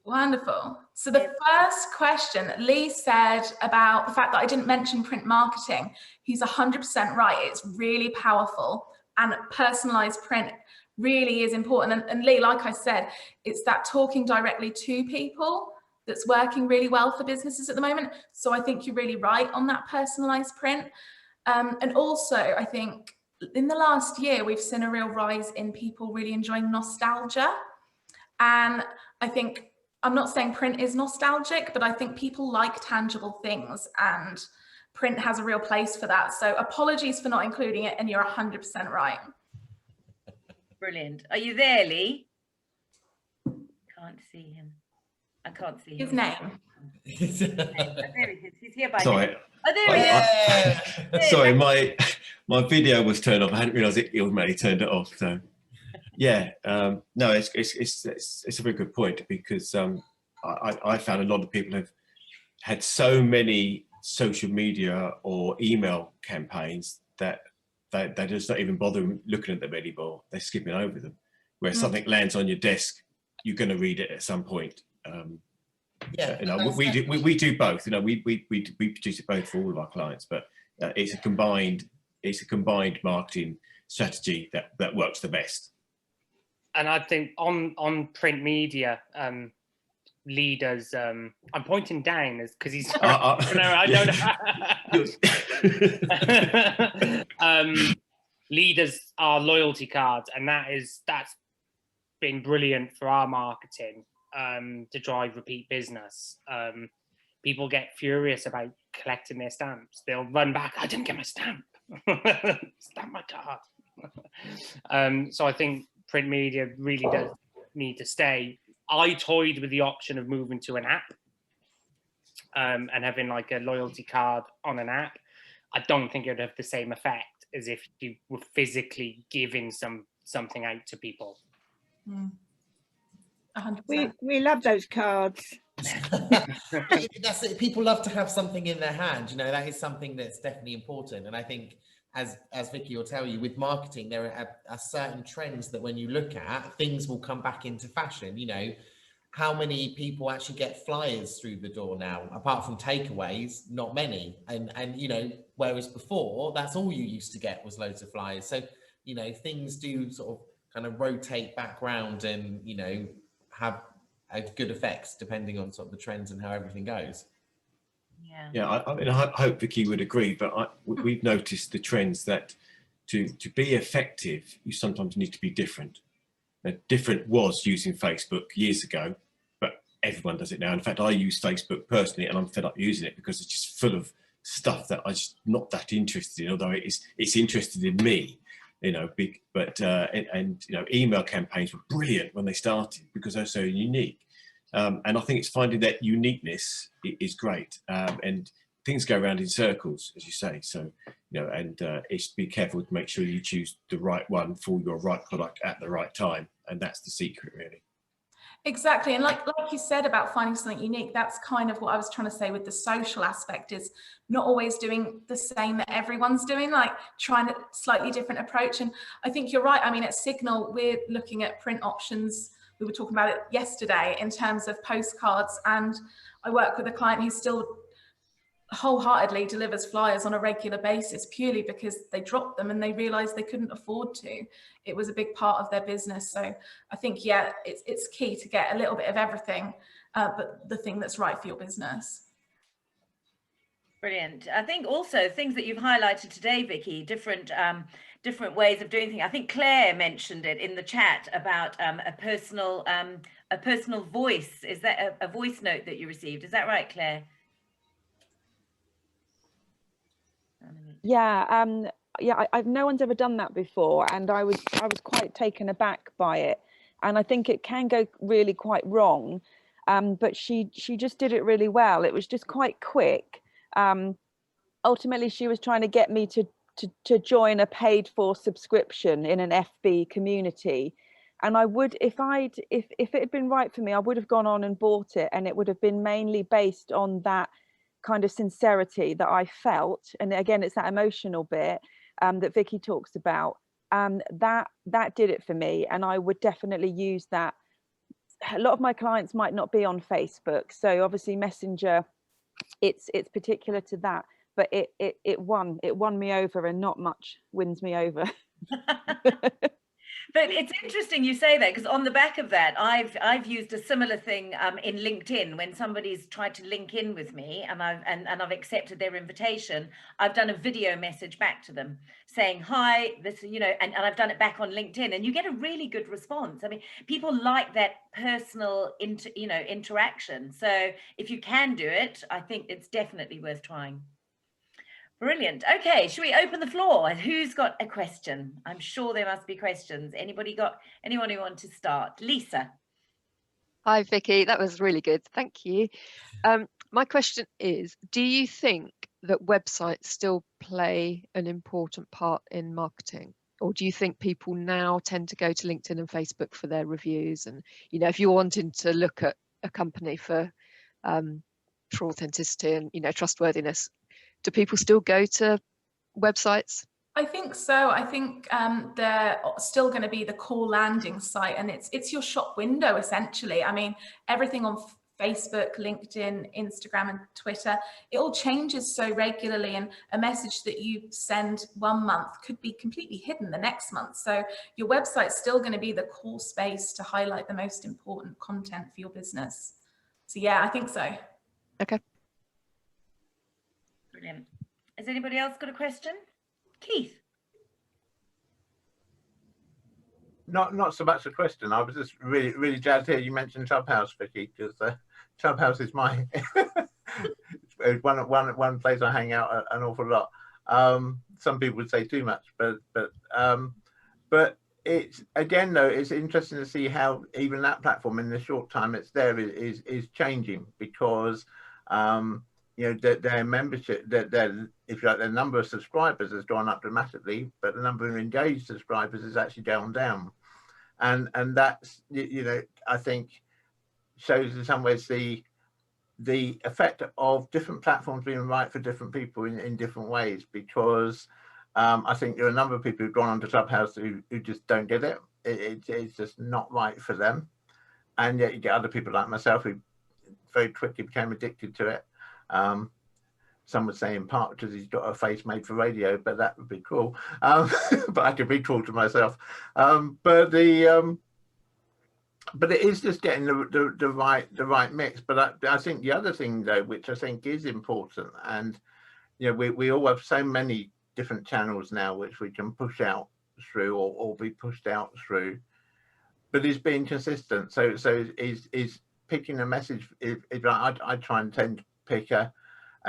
Wonderful. So the first question, Lee said about the fact that I didn't mention print marketing. He's 100% right. It's really powerful, and personalized print really is important. And Lee, like I said, it's that talking directly to people that's working really well for businesses at the moment. So I think you're really right on that personalized print. And also, I think in the last year, we've seen a real rise in people really enjoying nostalgia. And I think, I'm not saying print is nostalgic, but I think people like tangible things, and print has a real place for that. So apologies for not including it, and you're 100% right. Brilliant. Are you there, Lee? Can't see him. I can't see His him. name. There he is. He's here by Sorry. name. Oh, there he is. Sorry, my video was turned off. I hadn't realised it automatically turned it off. So, yeah, no, it's a very good point, because I found a lot of people have had so many social media or email campaigns that they just not even bother looking at them anymore. They're skipping over them. Where something lands on your desk, you're going to read it at some point. Yeah, you know, we do both. You know, we produce it both for all of our clients, but it's a combined marketing strategy that works the best. And I think on print media, leaders, I'm pointing down as because he's no, I don't. Leaders are loyalty cards, and that's been brilliant for our marketing to drive repeat business. People get furious about collecting their stamps. They'll run back. I didn't get my stamp. Stamp my card. So I think print media really does need to stay. I toyed with the option of moving to an app and having like a loyalty card on an app. I don't think it would have the same effect as if you were physically giving something out to people. 100%. We love those cards. That's it. People love to have something in their hand. You know, that is something that's definitely important. And I think, as Vicky will tell you, with marketing, there are certain trends that when you look at, things will come back into fashion. You know, how many people actually get flyers through the door now? Apart from takeaways, not many. And you know, whereas before, that's all you used to get was loads of flyers. So, you know, things do sort of kind of rotate back round and, you know, have good effects depending on sort of the trends and how everything goes. Yeah, I mean, I hope Vicky would agree, but we've noticed the trends that to be effective, you sometimes need to be different. Now, different was using Facebook years ago, but everyone does it now. In fact, I use Facebook personally, and I'm fed up using it because it's just full of stuff that I'm just not that interested in, although it's interested in me, you know. And you know, email campaigns were brilliant when they started because they're so unique. And I think it's finding that uniqueness is great. And things go around in circles, as you say. So, you know, and it's be careful to make sure you choose the right one for your right product at the right time. And that's the secret, really. Exactly. And like you said about finding something unique, that's kind of what I was trying to say with the social aspect, is not always doing the same that everyone's doing, like trying a slightly different approach. And I think you're right. I mean, at Signal, we're looking at print options. We were talking about it yesterday in terms of postcards. And I work with a client who still wholeheartedly delivers flyers on a regular basis, purely because they dropped them and they realized they couldn't afford to. It was a big part of their business. So I think, yeah, it's key to get a little bit of everything, but the thing that's right for your business. Brilliant. I think also things that you've highlighted today, Vicky, different ways of doing things. I think Claire mentioned it in the chat about a personal voice. Is that a voice note that you received? Is that right, Claire? Yeah, no one's ever done that before, and I was quite taken aback by it, and I think it can go really quite wrong, but she just did it really well. It was just quite quick. Ultimately, she was trying to get me to join a paid for subscription in an FB community, and I would, if it had been right for me, I would have gone on and bought it, and it would have been mainly based on that kind of sincerity that I felt. And again, it's that emotional bit that Vicky talks about. That did it for me, and I would definitely use that. A lot of my clients might not be on Facebook, so obviously Messenger, it's particular to that, but it won me over, and not much wins me over. But it's interesting you say that, because on the back of that, I've used a similar thing in LinkedIn. When somebody's tried to link in with me and I've accepted their invitation, I've done a video message back to them saying, hi, this, you know, and I've done it back on LinkedIn, and you get a really good response. I mean, people like that personal interaction. So if you can do it, I think it's definitely worth trying. Brilliant. Okay, should we open the floor? Who's got a question? I'm sure there must be questions. Anyone who wants to start? Lisa. Hi, Vicky. That was really good. Thank you. My question is, do you think that websites still play an important part in marketing? Or do you think people now tend to go to LinkedIn and Facebook for their reviews? And, you know, if you're wanting to look at a company for authenticity and, you know, trustworthiness, do people still go to websites? I think so. I think they're still going to be the core landing site, and it's your shop window essentially. I mean, everything on Facebook, LinkedIn, Instagram, and Twitter, it all changes so regularly, and a message that you send one month could be completely hidden the next month. So your website's still going to be the core space to highlight the most important content for your business. So yeah, I think so. Okay. Brilliant. Has anybody else got a question? Keith. Not so much a question. I was just really jazzed here. You mentioned Clubhouse, Vicky, because Clubhouse is my one place I hang out an awful lot. Some people would say too much, but it's, again though, it's interesting to see how even that platform in the short time it's there is changing, because you know, their membership, if you like, their number of subscribers has gone up dramatically, but the number of engaged subscribers is actually gone down, and that's, you know, I think shows in some ways the effect of different platforms being right for different people in different ways, because I think there are a number of people who've gone onto Clubhouse who just don't get it. It's just not right for them, and yet you get other people like myself who very quickly became addicted to it. Some would say in part because he's got a face made for radio, but that would be cool. But I could be cool to myself. But it is just getting the right mix. But I think the other thing though, which I think is important, and you know, we all have so many different channels now which we can push out through or be pushed out through, but is being consistent. So is picking a message. If I try and tend to pick a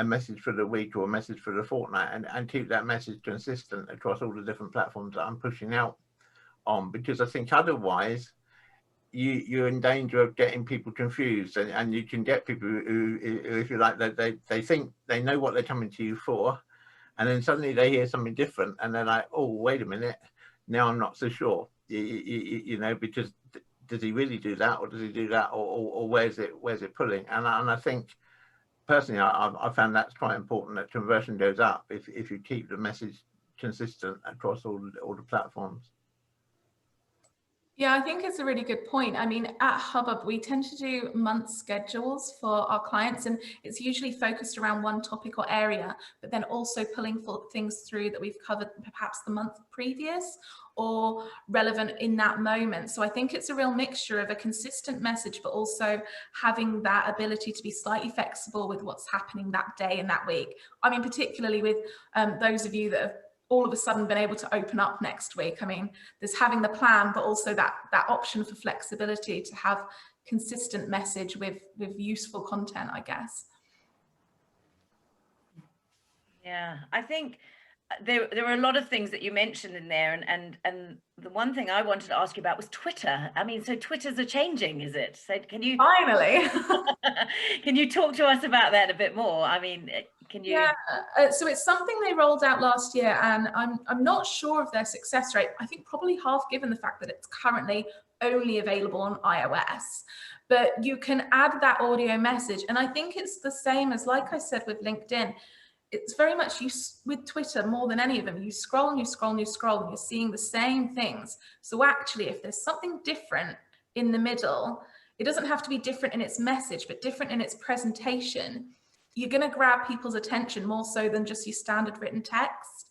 message for the week or a message for the fortnight, and keep that message consistent across all the different platforms that I'm pushing out on, because I think otherwise you're in danger of getting people confused, and you can get people who, if you like, that they think they know what they're coming to you for, and then suddenly they hear something different, and they're like, oh, wait a minute, now I'm not so sure. You know, because does he really do that, or does he do that, or where's it pulling? And I think personally, I found that's quite important, that conversion goes up if you keep the message consistent across all the platforms. Yeah, I think it's a really good point. I mean, at HubHub, we tend to do month schedules for our clients, and it's usually focused around one topic or area, but then also pulling things through that we've covered perhaps the month previous or relevant in that moment. So I think it's a real mixture of a consistent message, but also having that ability to be slightly flexible with what's happening that day and that week. I mean, particularly with those of you that have all of a sudden been able to open up next week. I mean, there's having the plan, but also that option for flexibility to have consistent message with useful content, I guess. Yeah, I think there were a lot of things that you mentioned in there, and the one thing I wanted to ask you about was Twitter. I mean, so Twitters are changing, is it? So can you finally can you talk to us about that a bit more? I mean, can you? Yeah, so it's something they rolled out last year, and I'm not sure of their success rate. I think probably half, given the fact that it's currently only available on iOS. But you can add that audio message, and I think it's the same as, like I said, with LinkedIn. It's very much with Twitter more than any of them. You scroll and you scroll and you scroll, and you're seeing the same things. So actually, if there's something different in the middle, it doesn't have to be different in its message, but different in its presentation. You're going to grab people's attention more so than just your standard written text.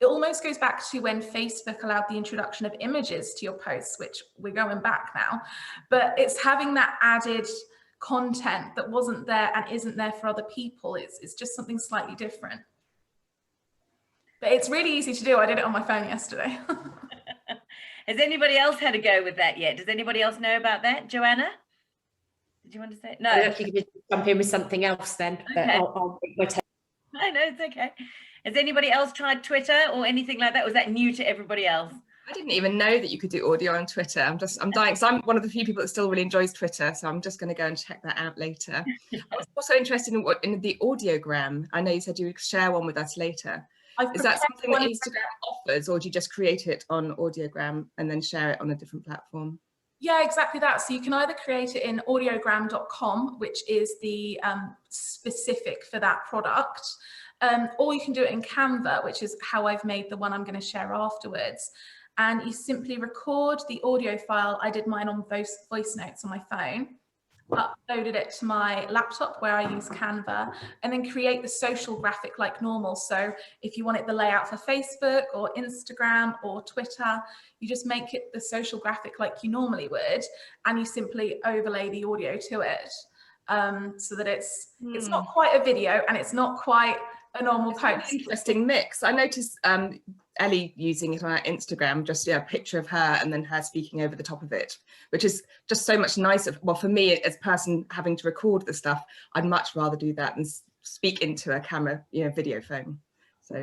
It almost goes back to when Facebook allowed the introduction of images to your posts, which we're going back now, but it's having that added content that wasn't there and isn't there for other people. It's just something slightly different. But it's really easy to do. I did it on my phone yesterday. Has anybody else had a go with that yet? Does anybody else know about that? Joanna? Did you want to say? No. I don't know if you could jump in with something else then, but Okay. I'll make my take. I know, it's okay. Has anybody else tried Twitter or anything like that? Was that new to everybody else? I didn't even know that you could do audio on Twitter. I'm dying, because I'm one of the few people that still really enjoys Twitter, so I'm just going to go and check that out later. I was also interested in the audiogram. I know you said you would share one with us later. Is that something that Instagram offers, or do you just create it on audiogram and then share it on a different platform? Yeah, exactly that. So you can either create it in audiogram.com, which is the specific for that product, or you can do it in Canva, which is how I've made the one I'm going to share afterwards. And you simply record the audio file. I did mine on voice notes on my phone, uploaded it to my laptop where I use Canva, and then create the social graphic like normal. So if you want it the layout for Facebook or Instagram or Twitter, you just make it the social graphic like you normally would, and you simply overlay the audio to it, so that it's not quite a video and it's not quite a normal post. Interesting mix. I noticed Ellie using it on her Instagram, just a picture of her and then her speaking over the top of it, which is just so much nicer. Well, for me as a person having to record the stuff, I'd much rather do that than speak into a camera, video phone. So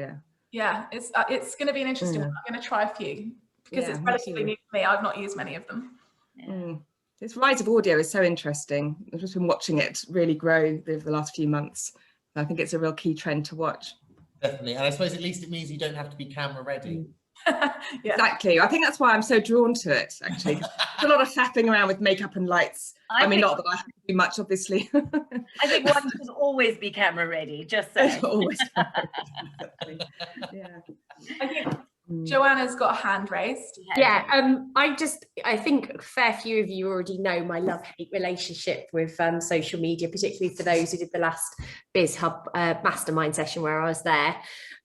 yeah, it's going to be an interesting one. I'm going to try a few because it's relatively new to me. I've not used many of them. This rise of audio is so interesting. I've just been watching it really grow over the last few months. I think it's a real key trend to watch. Definitely, and I suppose at least it means you don't have to be camera ready. Yeah. Exactly. I think that's why I'm so drawn to it, actually. There's a lot of faffing around with makeup and lights. I mean, not that I have to do much, obviously. I think one should always be camera ready, just saying. Always. Yeah. I think Joanna's got a hand raised. Yeah, I think a fair few of you already know my love-hate relationship with social media, particularly for those who did the last BiZHUB mastermind session where I was there,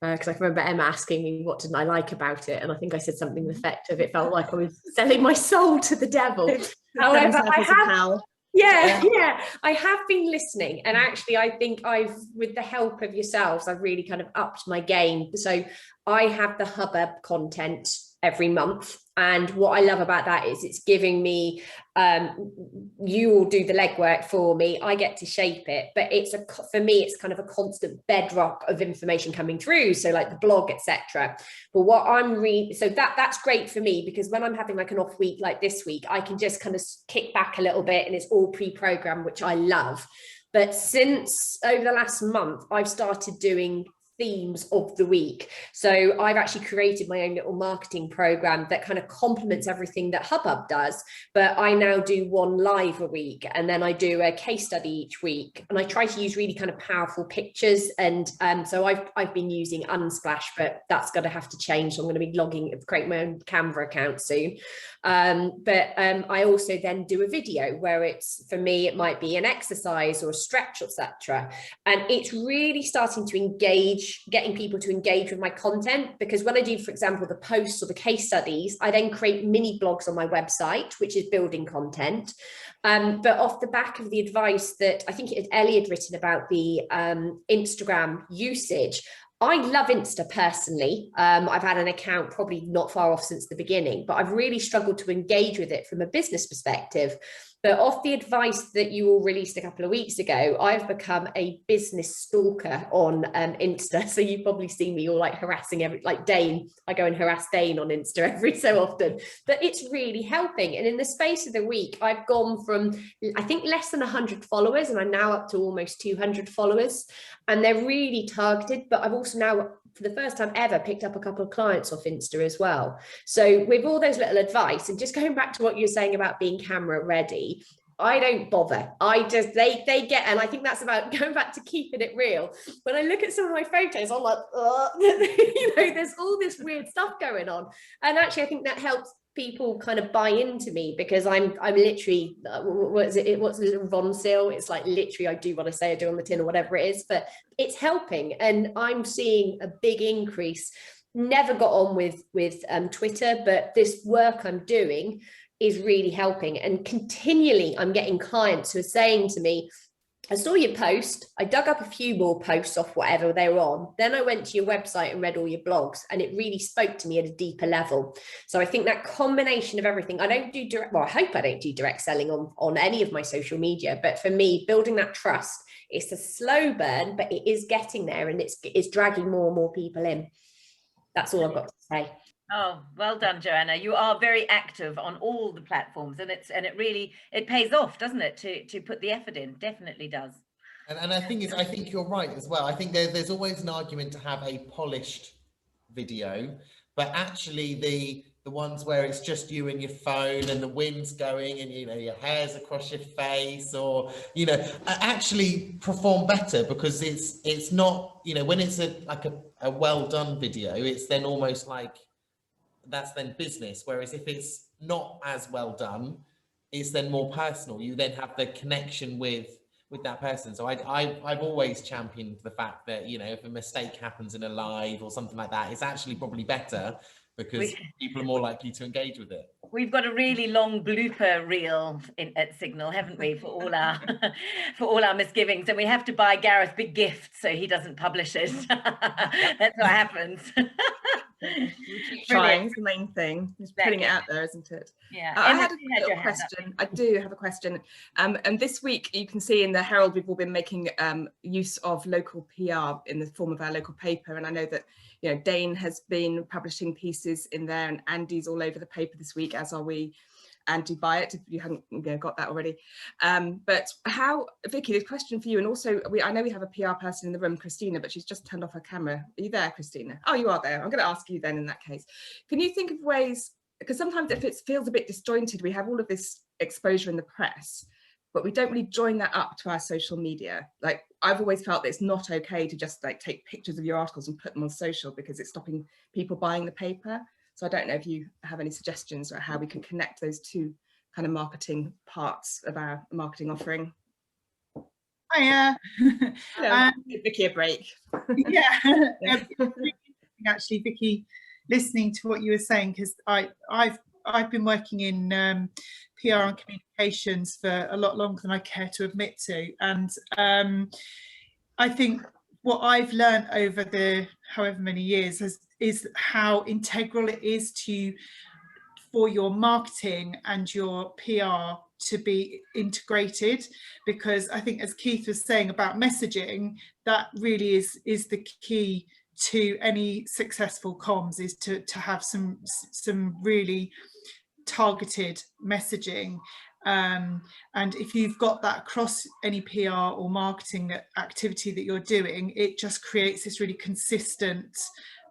because I can remember Emma asking me what didn't I like about it, and I think I said something to the effect of it felt like I was selling my soul to the devil. However, I have been listening, and actually I think with the help of yourselves, I've really kind of upped my game. So I have the HubHub content every month. And what I love about that is it's giving me, you all do the legwork for me, I get to shape it, but for me, it's kind of a constant bedrock of information coming through. So like the blog, etc. But what I'm so that's great for me, because when I'm having like an off week like this week, I can just kind of kick back a little bit and it's all pre-programmed, which I love. But since over the last month, I've started doing themes of the week. So I've actually created my own little marketing program that kind of complements everything that HubHub does, but I now do one live a week, and then I do a case study each week, and I try to use really kind of powerful pictures. And so I've been using Unsplash, but that's going to have to change. So I'm going to be creating my own Canva account soon. But I also then do a video where it's, for me, it might be an exercise or a stretch, etc. And it's really starting to getting people to engage with my content, because when I do, for example, the posts or the case studies, I then create mini blogs on my website, which is building content. But off the back of the advice that I think Ellie had written about the Instagram usage, I love Insta personally. I've had an account probably not far off since the beginning, but I've really struggled to engage with it from a business perspective. But off the advice that you all released a couple of weeks ago, I've become a business stalker on Insta. So you've probably seen me all like harassing like Dane. I go and harass Dane on Insta every so often, but it's really helping. And in the space of the week, I've gone from, I think, less than 100 followers, and I'm now up to almost 200 followers. And they're really targeted, but I've also now, for the first time ever, picked up a couple of clients off Insta as well. So with all those little advice, and just going back to what you're saying about being camera ready, I don't bother. They get, and I think that's about going back to keeping it real. When I look at some of my photos, I'm like, there's all this weird stuff going on. And actually, I think that helps people kind of buy into me, because I'm literally, what's the Von Seal? It's like literally, I do what I say I do on the tin or whatever it is, but it's helping. And I'm seeing a big increase. Never got on with Twitter, but this work I'm doing is really helping. And continually I'm getting clients who are saying to me, I saw your post, I dug up a few more posts off whatever they were on, then I went to your website and read all your blogs, and it really spoke to me at a deeper level. So I think that combination of everything, I don't do direct, well, I hope I don't do direct selling on any of my social media, but for me, building that trust, it's a slow burn, but it is getting there, and it's dragging more and more people in. That's all I've got to say. Oh, well done, Joanna. You are very active on all the platforms, and it really pays off, doesn't it, to put the effort in? Definitely does. And I think you're right as well. I think there's always an argument to have a polished video, but actually the ones where it's just you and your phone and the wind's going and your hair's across your face, or actually perform better, because it's not, when it's a well done video, it's then almost like that's then business. Whereas if it's not as well done, it's then more personal. You then have the connection with that person. So I've always championed the fact that, if a mistake happens in a live or something like that, it's actually probably better, because people are more likely to engage with it. We've got a really long blooper reel at Signal, haven't we, for all our misgivings, and we have to buy Gareth big gifts so he doesn't publish it. That's what happens. Trying is the main thing. Just putting it out there, isn't it? Yeah. I had a little question. I do have a question. And this week, you can see in the Herald, we've all been making use of local PR in the form of our local paper. And I know that Dane has been publishing pieces in there, and Andy's all over the paper this week, as are we. Andy, buy it if you haven't got that already. But how, Vicky, this question for you, and also I know we have a PR person in the room, Christina, but she's just turned off her camera. Are you there, Christina? Oh, you are there. I'm going to ask you then in that case. Can you think of ways, because sometimes if it feels a bit disjointed, we have all of this exposure in the press, but we don't really join that up to our social media. Like, I've always felt that it's not okay to just like take pictures of your articles and put them on social, because it's stopping people buying the paper. So I don't know if you have any suggestions or how we can connect those two kind of marketing parts of our marketing offering. Hiya. Give Vicky a break. Yeah, actually, Vicky, listening to what you were saying, because I've been working in PR and communications for a lot longer than I care to admit to, and I think what I've learned over the however many years how integral it is for your marketing and your PR to be integrated, because I think, as Keith was saying about messaging, that really is the key to any successful comms, is to have some really targeted messaging. And if you've got that across any PR or marketing activity that you're doing, it just creates this really consistent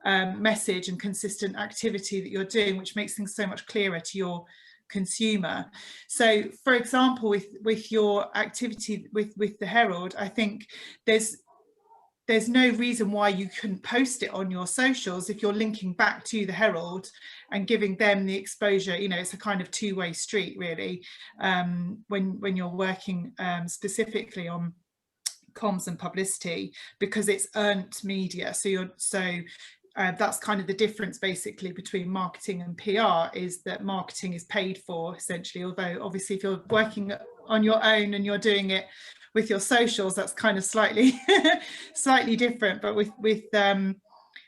message and consistent activity that you're doing, which makes things so much clearer to your consumer. So, for example, with your activity with the Herald, I think there's no reason why you couldn't post it on your socials if you're linking back to the Herald and giving them the exposure. You know, it's a kind of two-way street, really, when you're working specifically on comms and publicity, because it's earned media. So that's kind of the difference basically between marketing and PR, is that marketing is paid for essentially, although obviously if you're working on your own and you're doing it with your socials, that's kind of slightly different. But with PR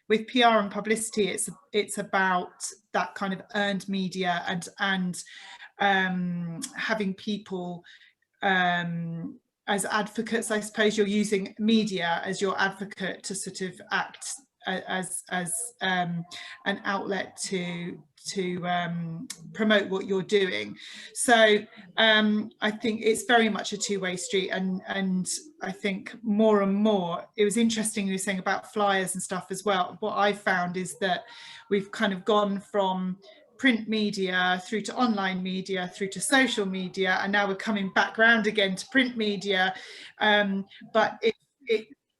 and publicity, it's about that kind of earned media and having people as advocates. I suppose you're using media as your advocate to sort of act as an outlet to promote what you're doing. So I think it's very much a two-way street, and I think more and more, it was interesting you were saying about flyers and stuff as well. What I found is that we've kind of gone from print media through to online media through to social media, and now we're coming back round again to print media, but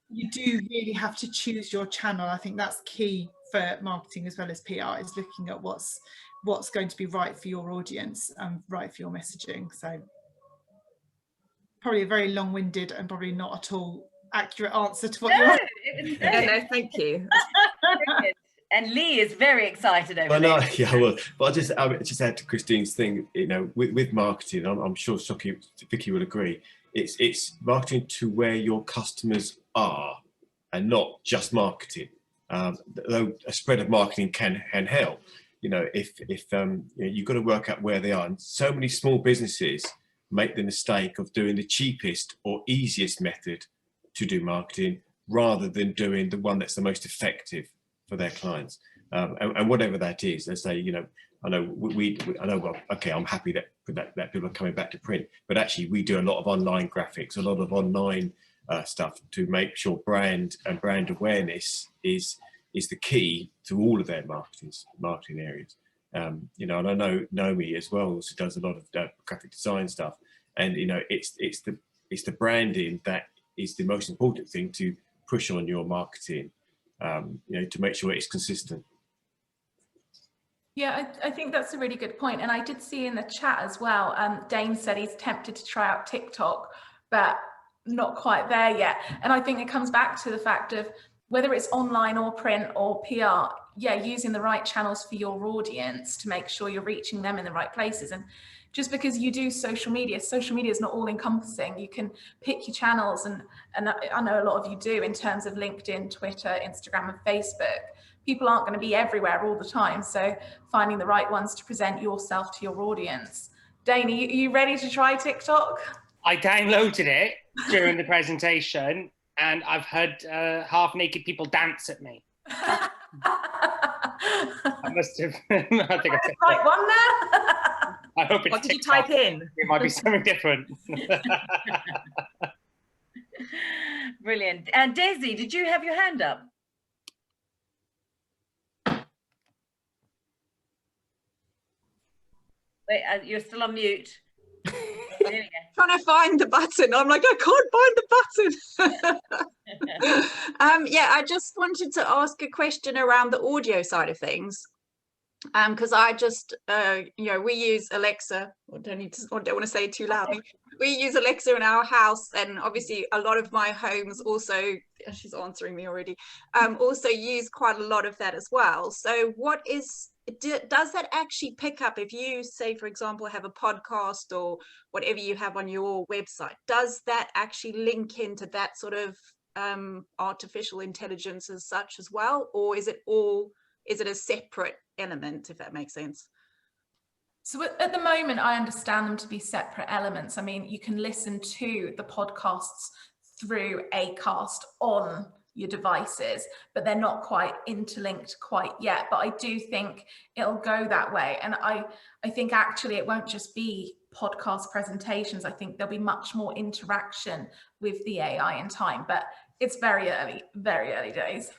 you do really have to choose your channel. I think that's key for marketing as well as PR, is looking at what's going to be right for your audience and right for your messaging. So probably a very long-winded and probably not at all accurate answer to what you're No, thank you. And Lee is very excited over Well, this. no, yeah, well, but I would just add to Christine's thing, you know, with marketing, I'm sure Vicky will agree, it's marketing to where your customers are and not just marketing. Though a spread of marketing can help, you know, if you know, you've got to work out where they are. And so many small businesses make the mistake of doing the cheapest or easiest method to do marketing rather than doing the one that's the most effective for their clients. And whatever that is, let's say, you know, I know I know, well, okay, I'm happy that people are coming back to print, but actually we do a lot of online graphics, a lot of online stuff to make sure brand awareness is the key to all of their marketing areas. You know, and I know Naomi as well also does a lot of graphic design stuff, and you know, it's the branding that is the most important thing to push on your marketing. You know, to make sure it's consistent. Yeah, I think that's a really good point. And I did see in the chat as well, Dane said he's tempted to try out TikTok, but not quite there yet. And I think it comes back to the fact of whether it's online or print or PR, yeah, using the right channels for your audience to make sure you're reaching them in the right places. And just because you do social media is not all encompassing. You can pick your channels, and I know a lot of you do, in terms of LinkedIn, Twitter, Instagram, and Facebook. People aren't going to be everywhere all the time, so finding the right ones to present yourself to your audience. Dane, are you ready to try TikTok? I downloaded it during the presentation, and I've heard half-naked people dance at me. I must have. I think I said the right one there. I hope it's What did TikTok. you type in? It might be something different. Brilliant. And Daisy, did you have your hand up? Wait, you're still on mute. There we go. Trying to find the button. I'm like, I can't find the button. Yeah, I just wanted to ask a question around the audio side of things. Because I just, you know, we use Alexa. I don't want to say it too loudly. We use Alexa in our house, and obviously a lot of my homes also, she's answering me already, also use quite a lot of that as well. So does that actually pick up if you say, for example, have a podcast or whatever you have on your website? Does that actually link into that sort of artificial intelligence as such as well? Or is it all is it a separate element, if that makes sense? So at the moment, I understand them to be separate elements. I mean, you can listen to the podcasts through Acast on your devices, but they're not quite interlinked quite yet. But I do think it'll go that way. And I think actually it won't just be podcast presentations. I think there'll be much more interaction with the AI in time, but it's very early days.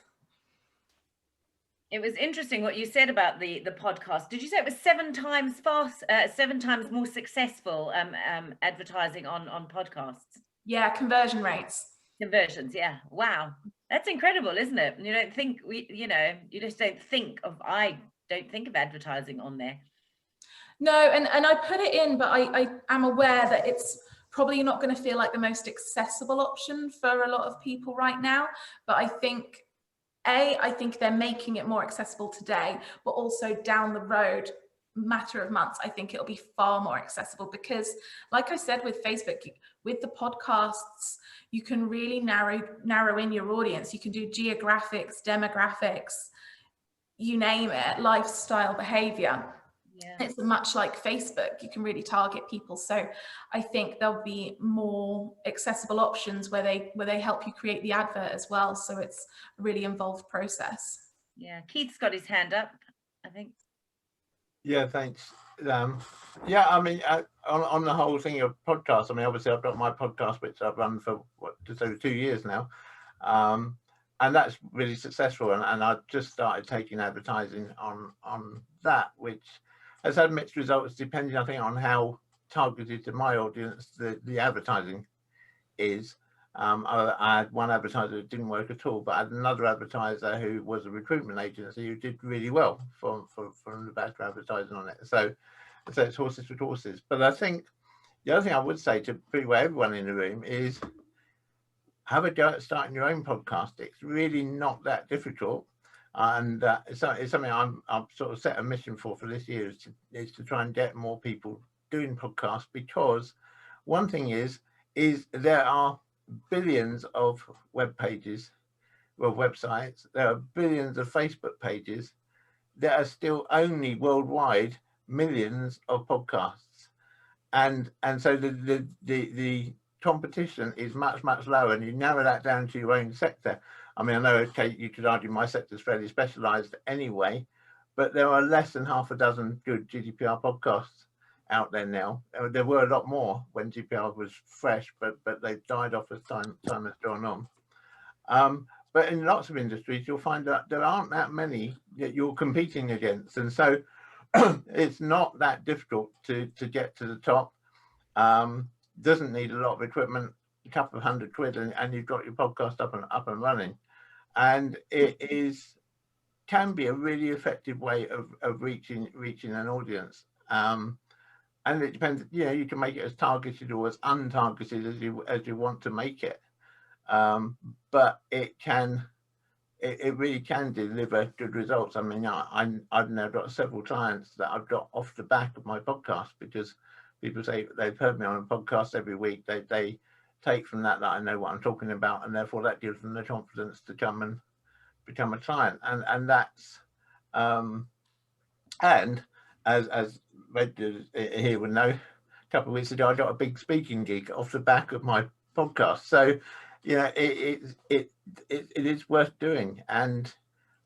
It was interesting what you said about the podcast. Did you say it was 7 times more successful advertising on podcasts? Yeah, conversions. Yeah. Wow. That's incredible, isn't it? You don't think you just don't think of, I don't think of advertising on there. No, and I put it in, but I am aware that it's probably not going to feel like the most accessible option for a lot of people right now. But I think they're making it more accessible today, but also down the road, matter of months, I think it'll be far more accessible because, like I said, with Facebook, with the podcasts, you can really narrow in your audience. You can do geographics, demographics, you name it, lifestyle, behavior. Yeah. It's much like Facebook, you can really target people. So I think there'll be more accessible options where they help you create the advert as well. So it's a really involved process. Yeah, Keith's got his hand up, I think. Yeah, thanks. Yeah, I mean, on the whole thing of podcasts, I mean, obviously I've got my podcast, which I've run for just over 2 years now. And that's really successful. And I've just started taking advertising on that, which has had mixed results depending, I think, on how targeted to my audience the advertising is. I had one advertiser that didn't work at all, but I had another advertiser who was a recruitment agency who did really well from the back advertising on it. So it's horses with horses. But I think the other thing I would say to pretty well everyone in the room is have a go at starting your own podcast. It's really not that difficult. And it's something I've sort of set a mission for this year is to try and get more people doing podcasts, because one thing is there are billions of web pages, well, websites, there are billions of Facebook pages. There are still only worldwide millions of podcasts. And so the competition is much lower, and you narrow that down to your own sector. I mean, I know, okay, you could argue my sector is fairly specialized anyway, but there are less than half a dozen good GDPR podcasts out there now. There were a lot more when GDPR was fresh, but they've died off as time has gone on. But in lots of industries, you'll find that there aren't that many that you're competing against. And so it's not that difficult to get to the top. Doesn't need a lot of equipment, a couple of £100 and you've got your podcast up and running. And it can be a really effective way of reaching an audience. And it depends, you can make it as targeted or as untargeted as you want to make it. But it really can deliver good results. I mean, I've now got several clients that I've got off the back of my podcast, because people say they've heard me on a podcast every week. They take from that I know what I'm talking about, and therefore that gives them the confidence to come and become a client. And that's and as regulars here would know, a couple of weeks ago I got a big speaking gig off the back of my podcast. So it is worth doing. And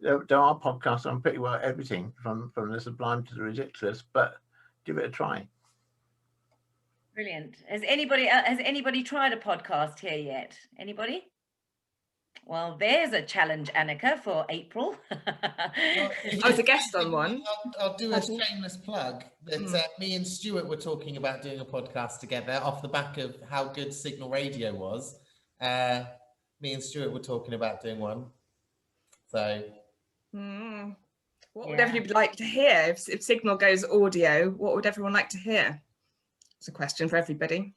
there are podcasts on pretty well everything from the sublime to the ridiculous, but give it a try. Brilliant. Has anybody tried a podcast here yet? Anybody? Well, there's a challenge, Annika, for April. I was a guest on one. I'll do a shameless plug that me and Stuart were talking about doing a podcast together off the back of how good Signal Radio was. Me and Stuart were talking about doing one. So what would everybody like to hear? If Signal goes audio, what would everyone like to hear? It's a question for everybody.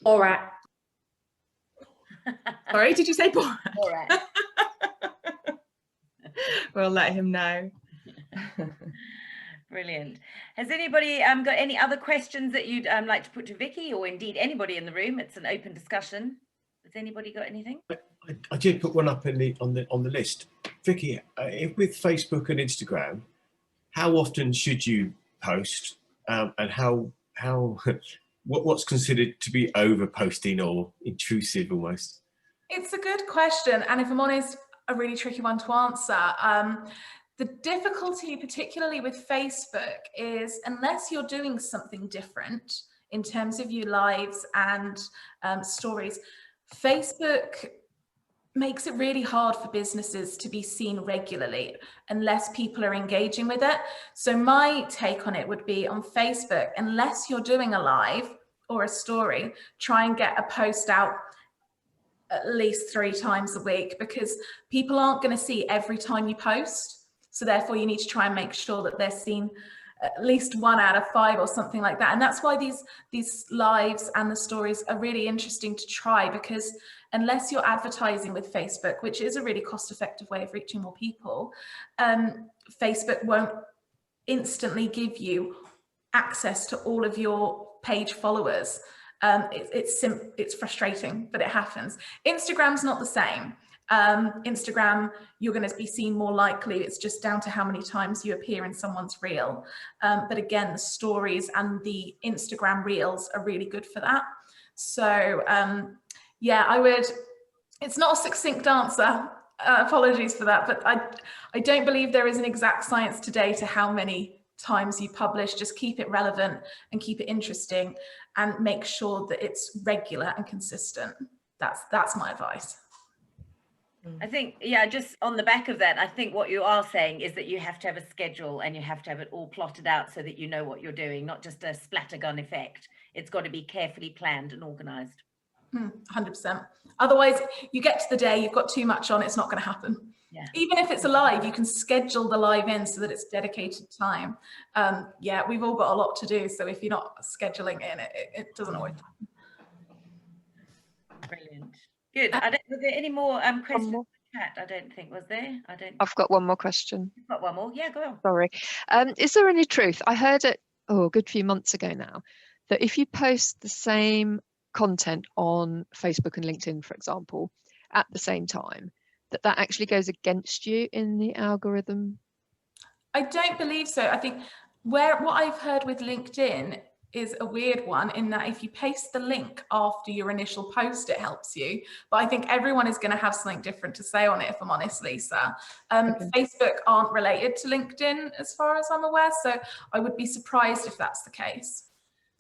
Borat. Sorry, did you say Borat? Borat. We'll let him know. Brilliant. Has anybody got any other questions that you'd like to put to Vicky, or indeed anybody in the room? It's an open discussion Has anybody got anything? I did put one up in on the list. Vicky, with Facebook and Instagram, how often should you post, and how what's considered to be over posting or intrusive almost? It's a good question, and if I'm honest, a really tricky one to answer. The difficulty, particularly with Facebook, is unless you're doing something different in terms of your lives and stories, Facebook makes it really hard for businesses to be seen regularly unless people are engaging with it. So my take on it would be, on Facebook, unless you're doing a live or a story, try and get a post out at least 3 times a week, because people aren't going to see every time you post. So therefore you need to try and make sure that they're seen at least 1 out of 5 or something like that. And that's why these lives and the stories are really interesting to try, because unless you're advertising with Facebook, which is a really cost-effective way of reaching more people, Facebook won't instantly give you access to all of your page followers. It's frustrating, but it happens. Instagram's not the same. Instagram, you're going to be seen more likely. It's just down to how many times you appear in someone's reel. But again, the stories and the Instagram reels are really good for that. So yeah, it's not a succinct answer. Apologies for that, but I don't believe there is an exact science today to how many times you publish. Just keep it relevant and keep it interesting, and make sure that it's regular and consistent. That's my advice. I think, yeah, just on the back of that, I think what you are saying is that you have to have a schedule and you have to have it all plotted out so that you know what you're doing, not just a splattergun effect. It's got to be carefully planned and organized. 100%. Otherwise, you get to the day, you've got too much on, it's not going to happen. Yeah. Even if it's a live, you can schedule the live in so that it's dedicated time. Yeah, we've all got a lot to do, so if you're not scheduling in, it doesn't always happen. Brilliant. Good. Was there any more questions in the chat? I don't think, was there? I've got one more question. You've got one more? Yeah, go on. Sorry. Is there any truth? I heard it, a good few months ago now, that if you post the same content on Facebook and LinkedIn, for example, at the same time, that actually goes against you in the algorithm? I don't believe so. I think what I've heard with LinkedIn is a weird one, in that if you paste the link after your initial post, it helps you. But I think everyone is going to have something different to say on it, if I'm honest, Lisa. Okay. Facebook aren't related to LinkedIn as far as I'm aware, so I would be surprised if that's the case.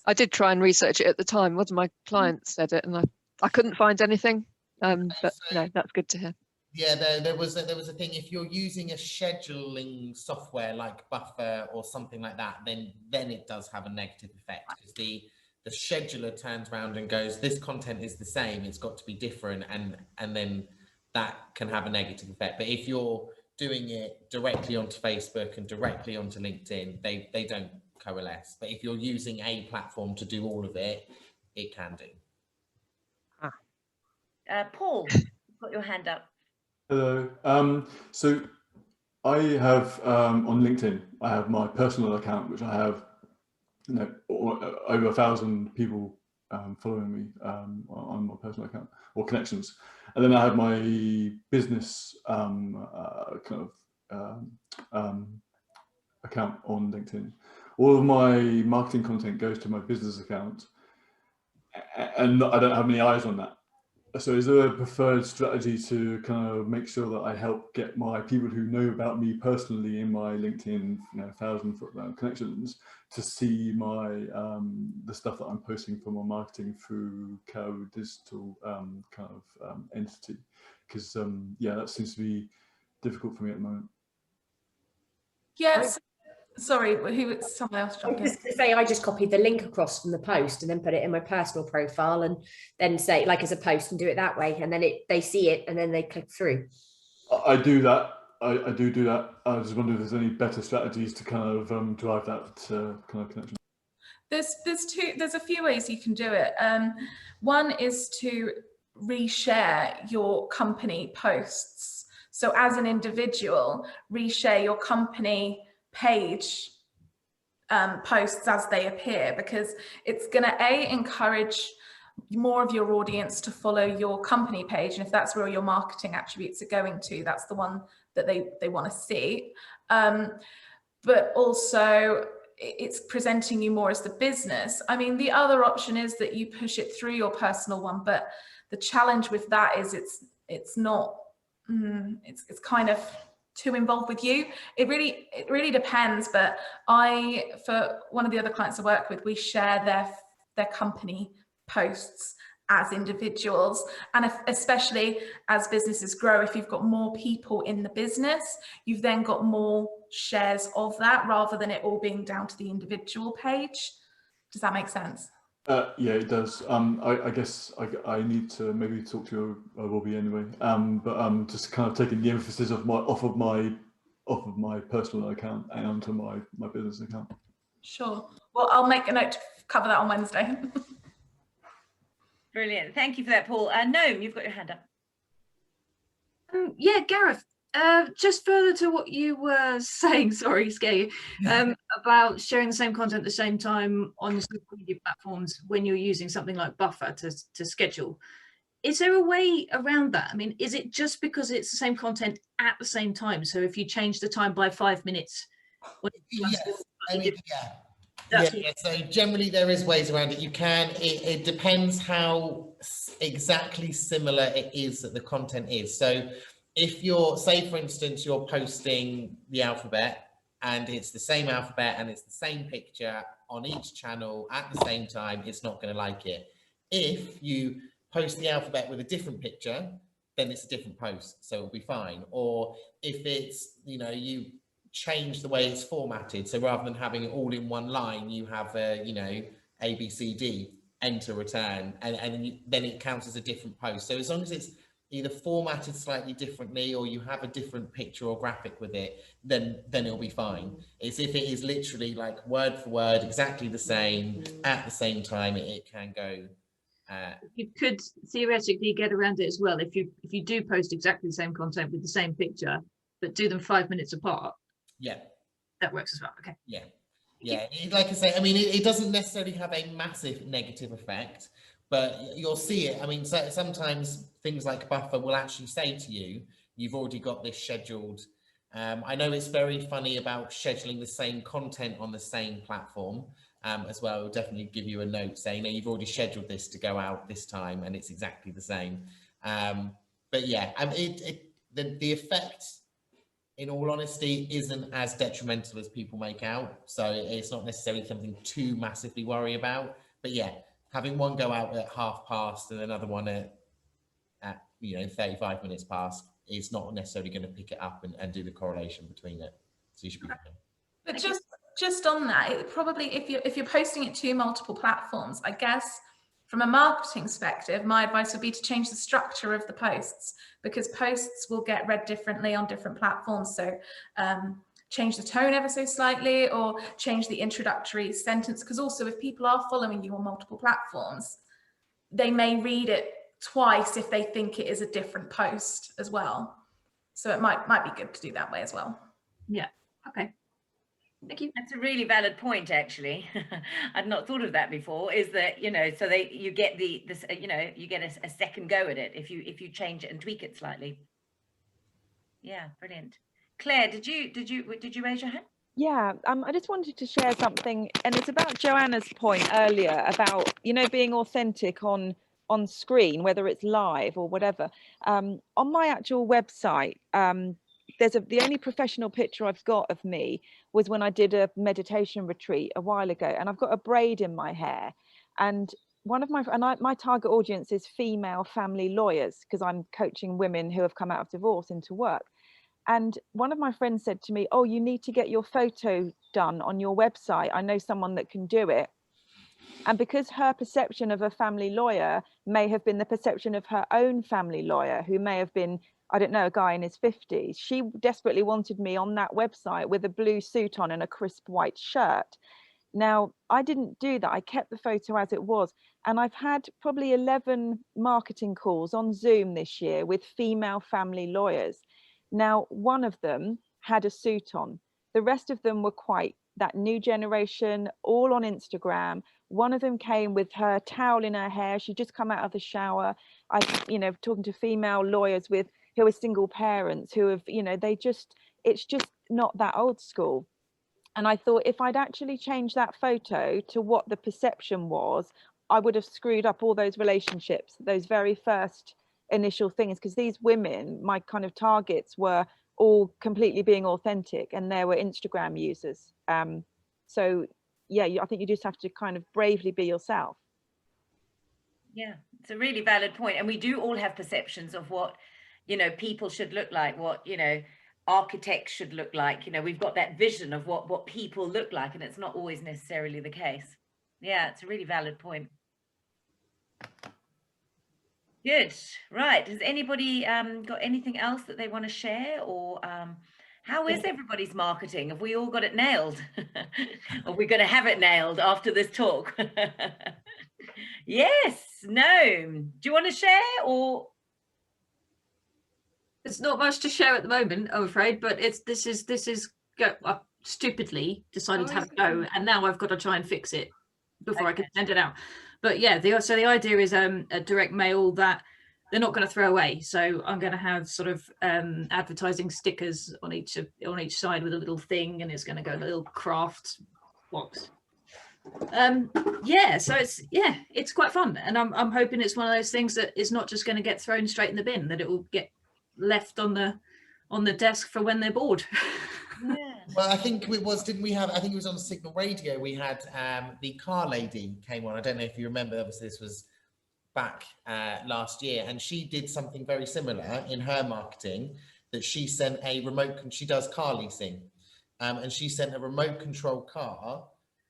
I did try and research it at the time. One of my clients said it, and I couldn't find anything. But no, that's good to hear. Yeah, there was a thing. If you're using a scheduling software like Buffer or something like that, then it does have a negative effect, because the scheduler turns around and goes, this content is the same, it's got to be different, and then that can have a negative effect. But if you're doing it directly onto Facebook and directly onto LinkedIn, they don't coalesce. But if you're using a platform to do all of it, it can do. Paul, you've got your hand up. Hello. So I have on LinkedIn, I have my personal account, which I have over 1,000 people following me on my personal account, or connections. And then I have my business account on LinkedIn. All of my marketing content goes to my business account, and I don't have any eyes on that. So is there a preferred strategy to kind of make sure that I help get my people who know about me personally in my LinkedIn 1,000 connections to see my the stuff that I'm posting for my marketing through digital entity? Because yeah, that seems to be difficult for me at the moment. Yes. Sorry, someone else jumped in. Just to say, I just copied the link across from the post and then put it in my personal profile, and then say, like, as a post, and do it that way, and then they see it and then they click through. I do that. I do that. I just wonder if there's any better strategies to kind of drive that kind of connection. There's a few ways you can do it. One is to reshare your company posts. So as an individual, reshare your company page posts as they appear, because it's going to encourage more of your audience to follow your company page, and if that's where your marketing attributes are going to, that's the one that they want to see. But also it's presenting you more as the business. I mean, the other option is that you push it through your personal one, but the challenge with that is it's not it's kind of too involved with you. It really depends. But for one of the other clients I work with, we share their company posts as individuals, and especially as businesses grow, if you've got more people in the business, you've then got more shares of that rather than it all being down to the individual page. Does that make sense? Yeah, it does. I guess I need to maybe talk to you, Robbie, anyway. But just kind of taking the emphasis off of my personal account and onto my business account. Sure. Well, I'll make a note to cover that on Wednesday. Brilliant. Thank you for that, Paul. Noam, you've got your hand up. Yeah, Gareth, just further to what you were saying, sorry, scare you, about sharing the same content at the same time on social media platforms when you're using something like Buffer to schedule. Is there a way around that? I mean, is it just because it's the same content at the same time? So if you change the time by 5 minutes, yes, I mean, yeah, so generally there is ways around it. You can, it depends how exactly similar it is that the content is. So if you're, say for instance, you're posting the alphabet and it's the same alphabet and it's the same picture on each channel at the same time, it's not going to like it. If you post the alphabet with a different picture, then it's a different post, so it'll be fine. Or if it's, you change the way it's formatted, so rather than having it all in one line, you have A, B, C, D, enter, return, and then it counts as a different post. So as long as it's either formatted slightly differently or you have a different picture or graphic with it, then it'll be fine. It's if it is literally like word for word exactly the same at the same time, it can go. You could theoretically get around it as well if you do post exactly the same content with the same picture, but do them 5 minutes apart. Yeah, that works as well. Okay. Yeah, like I say, I mean, it doesn't necessarily have a massive negative effect, but you'll see it. I mean, so sometimes things like Buffer will actually say to you, you've already got this scheduled. I know it's very funny about scheduling the same content on the same platform as well. It'll definitely give you a note saying, no, you've already scheduled this to go out this time and it's exactly the same. But yeah, the effect, in all honesty, isn't as detrimental as people make out. So it's not necessarily something to massively worry about. But yeah, having one go out at 1/2 and another one at 35 minutes past is not necessarily going to pick it up and do the correlation between it. So you should be fine. But just on that, it probably, if you're posting it to multiple platforms, I guess from a marketing perspective, my advice would be to change the structure of the posts, because posts will get read differently on different platforms. So change the tone ever so slightly, or change the introductory sentence, because also if people are following you on multiple platforms, they may read it twice if they think it is a different post as well. So it might be good to do that way as well. Yeah. Okay. Thank you. That's a really valid point, actually. I'd not thought of that before. Is that so you get you get a second go at it if you change it and tweak it slightly. Yeah, brilliant. Claire, did you raise your hand? Yeah, I just wanted to share something, and it's about Joanna's point earlier about being authentic on screen, whether it's live or whatever. On my actual website, the only professional picture I've got of me was when I did a meditation retreat a while ago, and I've got a braid in my hair, and my target audience is female family lawyers, because I'm coaching women who have come out of divorce into work. And one of my friends said to me, oh, you need to get your photo done on your website. I know someone that can do it. And because her perception of a family lawyer may have been the perception of her own family lawyer, who may have been, I don't know, a guy in his 50s, she desperately wanted me on that website with a blue suit on and a crisp white shirt. Now, I didn't do that. I kept the photo as it was. And I've had probably 11 marketing calls on Zoom this year with female family lawyers. Now, one of them had a suit on. The rest of them were quite that new generation, all on Instagram. One of them came with her towel in her hair. She'd just come out of the shower. Talking to female lawyers who are single parents who have, it's just not that old school. And I thought if I'd actually changed that photo to what the perception was, I would have screwed up all those relationships, those very first initial things, because these women, my kind of targets, were all completely being authentic, and they were Instagram users. So yeah, I think you just have to kind of bravely be yourself. Yeah, it's a really valid point. And we do all have perceptions of what, people should look like, what, architects should look like. We've got that vision of what people look like, and it's not always necessarily the case. Yeah, it's a really valid point. Good. Right. Has anybody got anything else that they want to share, or how is everybody's marketing? Have we all got it nailed? Are we going to have it nailed after this talk? Yes. No. Do you want to share, or? There's not much to share at the moment, I'm afraid, but this is I stupidly decided to have a go, and now I've got to try and fix it before I can send it out. But yeah, so the idea is a direct mail that they're not going to throw away. So I'm going to have sort of advertising stickers on each side with a little thing, and it's going to go in a little craft box. So it's quite fun, and I'm hoping it's one of those things that is not just going to get thrown straight in the bin, that it will get left on the desk for when they're bored. Yeah. Well, I think it was, didn't we have, I think it was on Signal Radio, we had the car lady came on. I don't know if you remember, obviously this was back last year, and she did something very similar in her marketing, that she sent a she does car leasing, and she sent a remote control car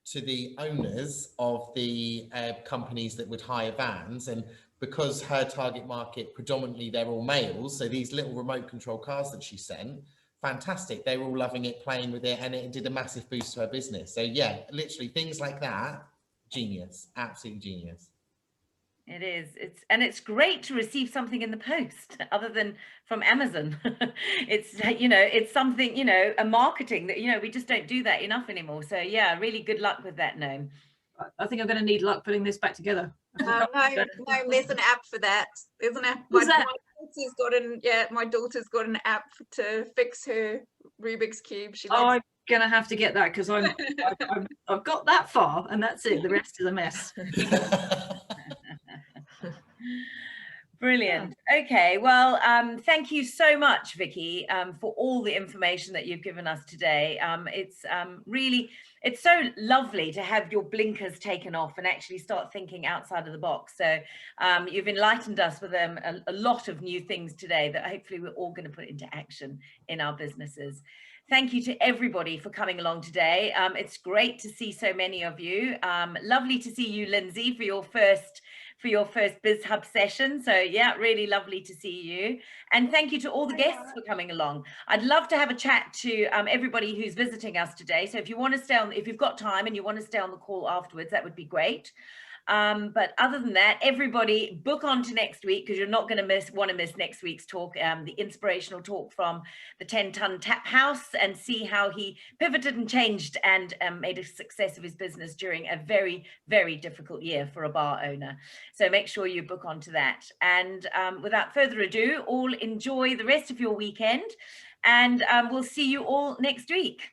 to the owners of the companies that would hire vans. And because her target market, predominantly they're all males, so these little remote control cars that she sent, fantastic, they were all loving it, playing with it, and it did a massive boost to her business. So yeah, literally things like that, genius, absolutely genius. It is. It's great to receive something in the post other than from Amazon. It's something, a marketing that, we just don't do that enough anymore. So yeah, really good luck with that, Noam. I think I'm going to need luck putting this back together. No, there's an app for that. There's an app. What's that? My daughter's got an app to fix her Rubik's Cube. I'm going to have to get that, because I've got that far, and that's it. The rest is a mess. Brilliant. Okay, well, thank you so much, Vicky, for all the information that you've given us today. It's so lovely to have your blinkers taken off and actually start thinking outside of the box. So you've enlightened us with a lot of new things today that hopefully we're all going to put into action in our businesses. Thank you to everybody for coming along today. It's great to see so many of you. Lovely to see you, Lindsay, for your first BiZHUB session. So yeah, really lovely to see you. And thank you to all the guests for coming along. I'd love to have a chat to everybody who's visiting us today. So if you want to stay on, if you've got time and you want to stay on the call afterwards, that would be great. But other than that, everybody book on to next week, because you're not going to want to miss next week's talk, the inspirational talk from the 10-ton tap house, and see how he pivoted and changed and made a success of his business during a very, very difficult year for a bar owner. So make sure you book on to that. And without further ado, all enjoy the rest of your weekend, and we'll see you all next week.